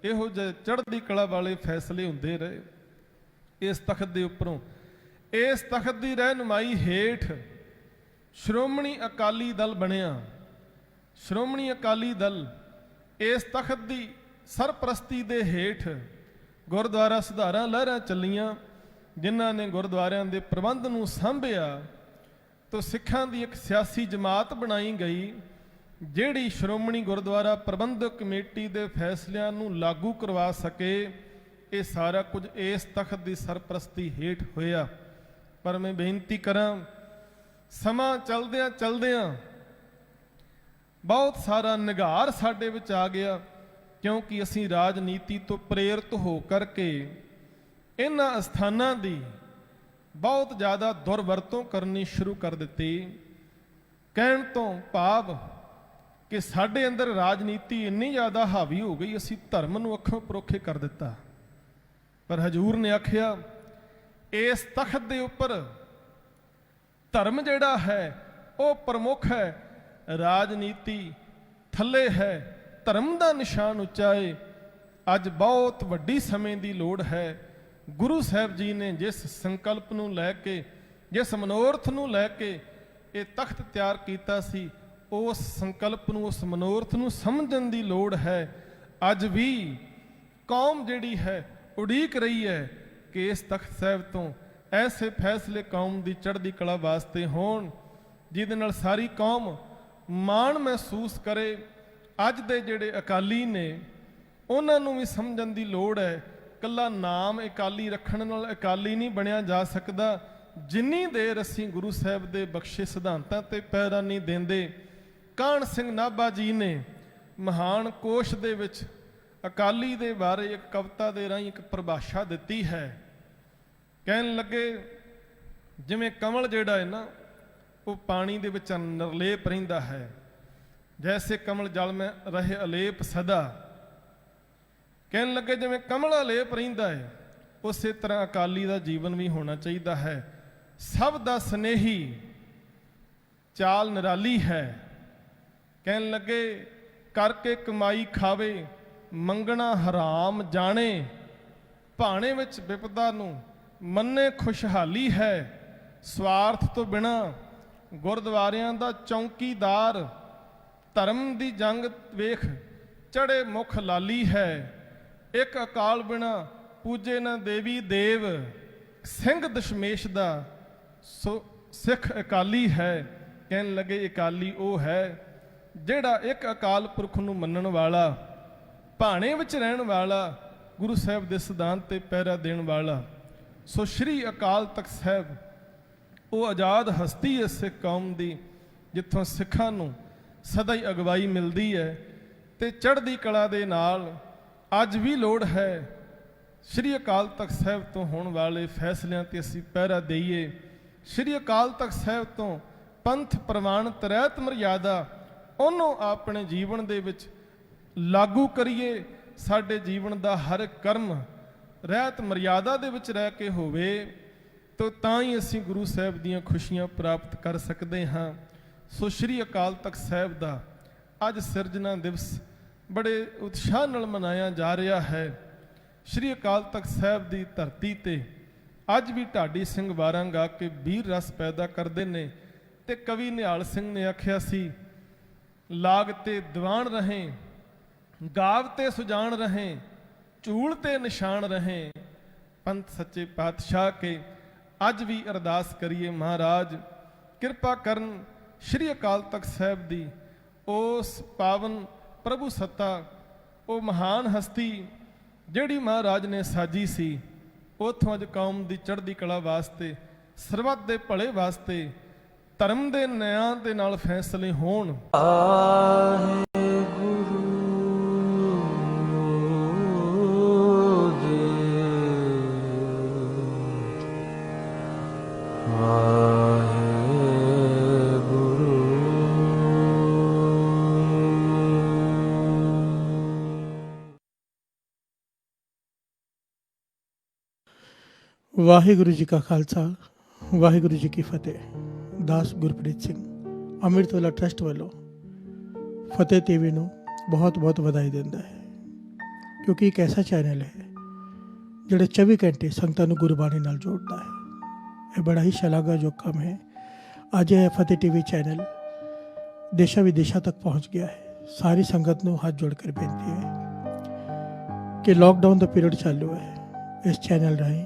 ਇਹੋ ਜਿਹੇ ਚੜ੍ਹਦੀ ਕਲਾ ਵਾਲੇ ਫੈਸਲੇ ਹੁੰਦੇ ਰਹੇ ਇਸ ਤਖਤ ਦੇ ਉੱਪਰੋਂ। ਇਸ ਤਖਤ ਦੀ ਰਹਿਨੁਮਾਈ ਹੇਠ ਸ਼੍ਰੋਮਣੀ ਅਕਾਲੀ ਦਲ ਬਣਿਆ। ਸ਼੍ਰੋਮਣੀ ਅਕਾਲੀ ਦਲ ਇਸ ਤਖਤ ਦੀ ਸਰਪ੍ਰਸਤੀ ਦੇ ਹੇਠ ਗੁਰਦੁਆਰਾ ਸੁਧਾਰਾਂ ਲਹਿਰਾਂ ਚੱਲੀਆਂ, ਜਿਨ੍ਹਾਂ ਨੇ ਗੁਰਦੁਆਰਿਆਂ ਦੇ ਪ੍ਰਬੰਧ ਨੂੰ ਸਾਂਭਿਆ। ਤੋ ਸਿੱਖਾਂ ਦੀ ਇੱਕ ਸਿਆਸੀ ਜਮਾਤ ਬਣਾਈ ਗਈ ਜਿਹੜੀ ਸ਼੍ਰੋਮਣੀ ਗੁਰਦੁਆਰਾ ਪ੍ਰਬੰਧਕ ਕਮੇਟੀ ਦੇ ਫੈਸਲਿਆਂ ਨੂੰ ਲਾਗੂ ਕਰਵਾ ਸਕੇ। ਇਹ ਸਾਰਾ ਕੁਝ ਇਸ ਤਖਤ ਦੀ ਸਰਪ੍ਰਸਤੀ ਹੇਠ ਹੋਇਆ। ਪਰ ਮੈਂ ਬੇਨਤੀ ਕਰਾਂ, ਸਮਾਂ ਚਲਦਿਆਂ ਚਲਦਿਆਂ ਬਹੁਤ ਸਾਰਾ ਨਿਘਾਰ ਸਾਡੇ ਵਿੱਚ ਆ ਗਿਆ, ਕਿਉਂਕਿ ਅਸੀਂ ਰਾਜਨੀਤੀ ਤੋਂ ਪ੍ਰੇਰਿਤ ਹੋ ਕਰਕੇ ਇਹਨਾਂ ਅਸਥਾਨਾਂ ਦੀ ਬਹੁਤ ਜ਼ਿਆਦਾ ਦੁਰਵਰਤੋਂ ਕਰਨੀ ਸ਼ੁਰੂ ਕਰ ਦਿੱਤੀ। ਕਹਿਣ ਤੋਂ ਭਾਵ ਕਿ ਸਾਡੇ ਅੰਦਰ ਰਾਜਨੀਤੀ ਇੰਨੀ ਜ਼ਿਆਦਾ ਹਾਵੀ ਹੋ ਗਈ, ਅਸੀਂ ਧਰਮ ਨੂੰ ਅੱਖੋਂ ਪਰੋਖੇ ਕਰ ਦਿੱਤਾ। ਪਰ ਹਜੂਰ ਨੇ ਆਖਿਆ ਇਸ ਤਖਤ ਦੇ ਉੱਪਰ ਧਰਮ ਜਿਹੜਾ ਹੈ ਉਹ ਪ੍ਰਮੁੱਖ ਹੈ, ਰਾਜਨੀਤੀ ਥੱਲੇ ਹੈ, ਧਰਮ ਦਾ ਨਿਸ਼ਾਨ ਉੱਚਾ ਹੈ। ਅੱਜ ਬਹੁਤ ਵੱਡੀ ਸਮੇਂ ਦੀ ਲੋੜ ਹੈ। ਗੁਰੂ ਸਾਹਿਬ ਜੀ ਨੇ ਜਿਸ ਸੰਕਲਪ ਨੂੰ ਲੈ ਕੇ, ਜਿਸ ਮਨੋਰਥ ਨੂੰ ਲੈ ਕੇ ਇਹ ਤਖਤ ਤਿਆਰ ਕੀਤਾ ਸੀ, ਉਸ ਸੰਕਲਪ ਨੂੰ, ਉਸ ਮਨੋਰਥ ਨੂੰ ਸਮਝਣ ਦੀ ਲੋੜ ਹੈ। ਅੱਜ ਵੀ ਕੌਮ ਜਿਹੜੀ ਹੈ ਉਡੀਕ ਰਹੀ ਹੈ ਕਿ ਇਸ ਤਖਤ ਸਾਹਿਬ ਤੋਂ ਐਸੇ ਫੈਸਲੇ ਕੌਮ ਦੀ ਚੜ੍ਹਦੀ ਕਲਾ ਵਾਸਤੇ ਹੋਣ ਜਿਹਦੇ ਨਾਲ ਸਾਰੀ ਕੌਮ ਮਾਣ ਮਹਿਸੂਸ ਕਰੇ। ਅੱਜ ਦੇ ਜਿਹੜੇ ਅਕਾਲੀ ਨੇ ਉਹਨਾਂ ਨੂੰ ਵੀ ਸਮਝਣ ਦੀ ਲੋੜ ਹੈ। ਕੱਲਾ ਨਾਮ ਅਕਾਲੀ ਰੱਖਣ ਨਾਲ ਅਕਾਲੀ ਨਹੀਂ ਬਣਿਆ ਜਾ ਸਕਦਾ। ਜਿੰਨੀ ਦੇਰ ਅਸੀਂ ਗੁਰੂ ਸਾਹਿਬ ਦੇ ਬਖਸ਼ੇ ਸਿਧਾਂਤਾਂ ਤੇ ਪਹਿਰਾ ਨਹੀਂ ਦਿੰਦੇ। ਕਾਹਨ ਸਿੰਘ ਨਾਭਾ ਜੀ ਨੇ ਮਹਾਨ ਕੋਸ਼ ਦੇ ਵਿੱਚ ਅਕਾਲੀ ਦੇ ਬਾਰੇ ਇੱਕ ਕਵਿਤਾ ਦੇ ਰਾਹੀਂ ਇੱਕ ਪਰਿਭਾਸ਼ਾ ਦਿੱਤੀ ਹੈ। ਕਹਿਣ ਲੱਗੇ ਜਿਵੇਂ ਕਮਲ ਜਿਹੜਾ ਹੈ ਨਾ ਉਹ ਪਾਣੀ ਦੇ ਵਿੱਚ ਨਿਰਲੇਪ ਰਹਿੰਦਾ ਹੈ, ਜੈਸੇ ਕਮਲ ਜਲ ਮੈਂ ਰਹੇ ਅਲੇਪ ਸਦਾ। ਕਹਿਣ ਲੱਗੇ ਜਿਵੇਂ ਕਮਲ ਅਲੇਪ ਰਹਿੰਦਾ ਹੈ ਉਸੇ ਤਰ੍ਹਾਂ ਅਕਾਲੀ ਦਾ ਜੀਵਨ ਵੀ ਹੋਣਾ ਚਾਹੀਦਾ ਹੈ। ਸਭ ਦਾ ਸਨੇਹੀ ਚਾਲ ਨਿਰਾਲੀ ਹੈ। ਕਹਿਣ ਲੱਗੇ ਕਰਕੇ ਕਮਾਈ ਖਾਵੇ ਮੰਗਣਾ ਹਰਾਮ ਜਾਣੇ, ਭਾਣੇ ਵਿੱਚ ਵਿਪਦਾ ਨੂੰ ਮੰਨੇ ਖੁਸ਼ਹਾਲੀ ਹੈ। ਸਵਾਰਥ ਤੋਂ ਬਿਨਾ ਗੁਰਦੁਆਰਿਆਂ ਦਾ ਚੌਂਕੀਦਾਰ, ਧਰਮ ਦੀ ਜੰਗ ਵੇਖ ਚੜੇ ਮੁਖ ਲਾਲੀ ਹੈ। ਇੱਕ ਅਕਾਲ ਬਿਨਾ ਪੂਜੇ ਨਾ ਦੇਵੀ ਦੇਵ, ਸਿੰਘ ਦਸ਼ਮੇਸ਼ ਦਾ ਸੋ ਸਿੱਖ ਅਕਾਲੀ ਹੈ। ਕਹਿਣ ਲੱਗੇ ਅਕਾਲੀ ਉਹ ਹੈ ਜਿਹੜਾ ਇੱਕ ਅਕਾਲ ਪੁਰਖ ਨੂੰ ਮੰਨਣ ਵਾਲਾ, ਭਾਣੇ ਵਿੱਚ ਰਹਿਣ ਵਾਲਾ, ਗੁਰੂ ਸਾਹਿਬ ਦੇ ਸਿਧਾਂਤ ਤੇ ਪਹਿਰਾ ਦੇਣ ਵਾਲਾ। ਸੋ ਸ਼੍ਰੀ ਅਕਾਲ ਤਖਤ ਸਾਹਿਬ ਉਹ ਆਜ਼ਾਦ ਹਸਤੀ ਹੈ ਸਿੱਖ ਕੌਮ ਦੀ, ਜਿੱਥੋਂ ਸਿੱਖਾਂ ਨੂੰ ਸਦਾ ਹੀ ਅਗਵਾਈ ਮਿਲਦੀ ਹੈ ਤੇ ਚੜ੍ਹਦੀ ਕਲਾ ਦੇ ਨਾਲ ਅੱਜ ਵੀ ਲੋੜ ਹੈ ਸ਼੍ਰੀ ਅਕਾਲ ਤਖਤ ਸਾਹਿਬ ਤੋਂ ਹੋਣ ਵਾਲੇ ਫੈਸਲਿਆਂ ਤੇ ਅਸੀਂ ਪਹਿਰਾ ਦੇਈਏ। ਸ਼੍ਰੀ ਅਕਾਲ ਤਖਤ ਸਾਹਿਬ ਤੋਂ ਪੰਥ ਪ੍ਰਮਾਣਿਤ ਰਹਿਤ ਮਰਿਆਦਾ ਉਹਨੂੰ ਆਪਣੇ ਜੀਵਨ ਦੇ ਵਿੱਚ ਲਾਗੂ ਕਰੀਏ। ਸਾਡੇ ਜੀਵਨ ਦਾ ਹਰ ਕਰਮ ਰਹਿਤ ਮਰਿਆਦਾ ਦੇ ਵਿੱਚ ਰਹਿ ਕੇ ਹੋਵੇ ਤਾਂ ਹੀ ਅਸੀਂ ਗੁਰੂ ਸਾਹਿਬ ਦੀਆਂ ਖੁਸ਼ੀਆਂ ਪ੍ਰਾਪਤ ਕਰ ਸਕਦੇ ਹਾਂ। ਸੋ ਸ਼੍ਰੀ ਅਕਾਲ ਤਖਤ ਸਾਹਿਬ ਦਾ ਅੱਜ ਸਿਰਜਣਾ ਦਿਵਸ ਬੜੇ ਉਤਸ਼ਾਹ ਨਾਲ ਮਨਾਇਆ ਜਾ ਰਿਹਾ ਹੈ। ਸ਼੍ਰੀ ਅਕਾਲ ਤਖਤ ਸਾਹਿਬ ਦੀ ਧਰਤੀ ਤੇ ਅੱਜ ਵੀ ਢਾਡੀ ਸਿੰਘ ਵਾਰਾਂ ਗਾ ਕੇ ਵੀਰ ਰਸ ਪੈਦਾ ਕਰਦੇ ਨੇ। ਤੇ ਕਵੀ ਨਿਹਾਲ ਸਿੰਘ ਨੇ ਆਖਿਆ ਸੀ, ਲਾਗ ਤੇ ਦੀਵਾਨ ਰਹੇ, ਗਾਵ ਤੇ ਸੁਜਾਨ ਰਹੇ, ਝੂਲ ਤੇ ਨਿਸ਼ਾਨ ਰਹੇ। ਪੰਥ ਸੱਚੇ ਪਾਤਸ਼ਾਹ ਕੇ ਅੱਜ ਵੀ ਅਰਦਾਸ ਕਰੀਏ, ਮਹਾਰਾਜ ਕਿਰਪਾ ਕਰਨ ਸ਼੍ਰੀ ਅਕਾਲ ਤਖਤ ਸਾਹਿਬ ਦੀ ਉਸ ਪਾਵਨ ਪ੍ਰਭੂ ਸੱਤਾ, ਉਹ ਮਹਾਨ ਹਸਤੀ ਜਿਹੜੀ ਮਹਾਰਾਜ ਨੇ ਸਾਜੀ ਸੀ, ਉੱਥੋਂ ਅੱਜ ਕੌਮ ਦੀ ਚੜ੍ਹਦੀ ਕਲਾ ਵਾਸਤੇ, ਸਰਬੱਤ ਦੇ ਭਲੇ ਵਾਸਤੇ, ਧਰਮ ਦੇ ਨਿਆਂ ਦੇ ਨਾਲ ਫੈਸਲੇ ਹੋਣ। ਵਾਹਿਗੁਰੂ ਜੀ ਕਾ ਖਾਲਸਾ, ਵਾਹਿਗੁਰੂ ਜੀ ਕੀ ਫਤਿਹ। ਦਾਸ ਗੁਰਪ੍ਰੀਤ ਸਿੰਘ ਅੰਮ੍ਰਿਤਵਾਲਾ ਟਰਸਟ ਵੱਲੋਂ ਫਤਿਹ ਟੀਵੀ ਨੂੰ ਬਹੁਤ ਬਹੁਤ ਵਧਾਈ ਦਿੰਦਾ ਹੈ, ਕਿਉਂਕਿ ਇੱਕ ਐਸਾ ਚੈਨਲ ਹੈ ਜਿਹੜਾ 24 ਘੰਟੇ ਸੰਗਤਾਂ ਨੂੰ ਗੁਰਬਾਣੀ ਨਾਲ ਜੋੜਦਾ ਹੈ। ਇਹ ਬੜਾ ਹੀ ਸ਼ਲਾਘਾਯੋਗ ਕੰਮ ਹੈ। ਅੱਜ ਇਹ ਫਤਿਹ ਟੀਵੀ ਚੈਨਲ ਦੇਸ਼ਾਂ ਵਿਦੇਸ਼ਾਂ ਤੱਕ ਪਹੁੰਚ ਗਿਆ ਹੈ। ਸਾਰੀ ਸੰਗਤ ਨੂੰ ਹੱਥ ਜੋੜ ਕਰ ਬੇਨਤੀ ਹੈ ਕਿ ਲਾਕਡਾਊਨ ਦਾ ਪੀਰੀਅਡ ਚਾਲੂ ਹੈ, ਇਸ ਚੈਨਲ ਰਾਹੀਂ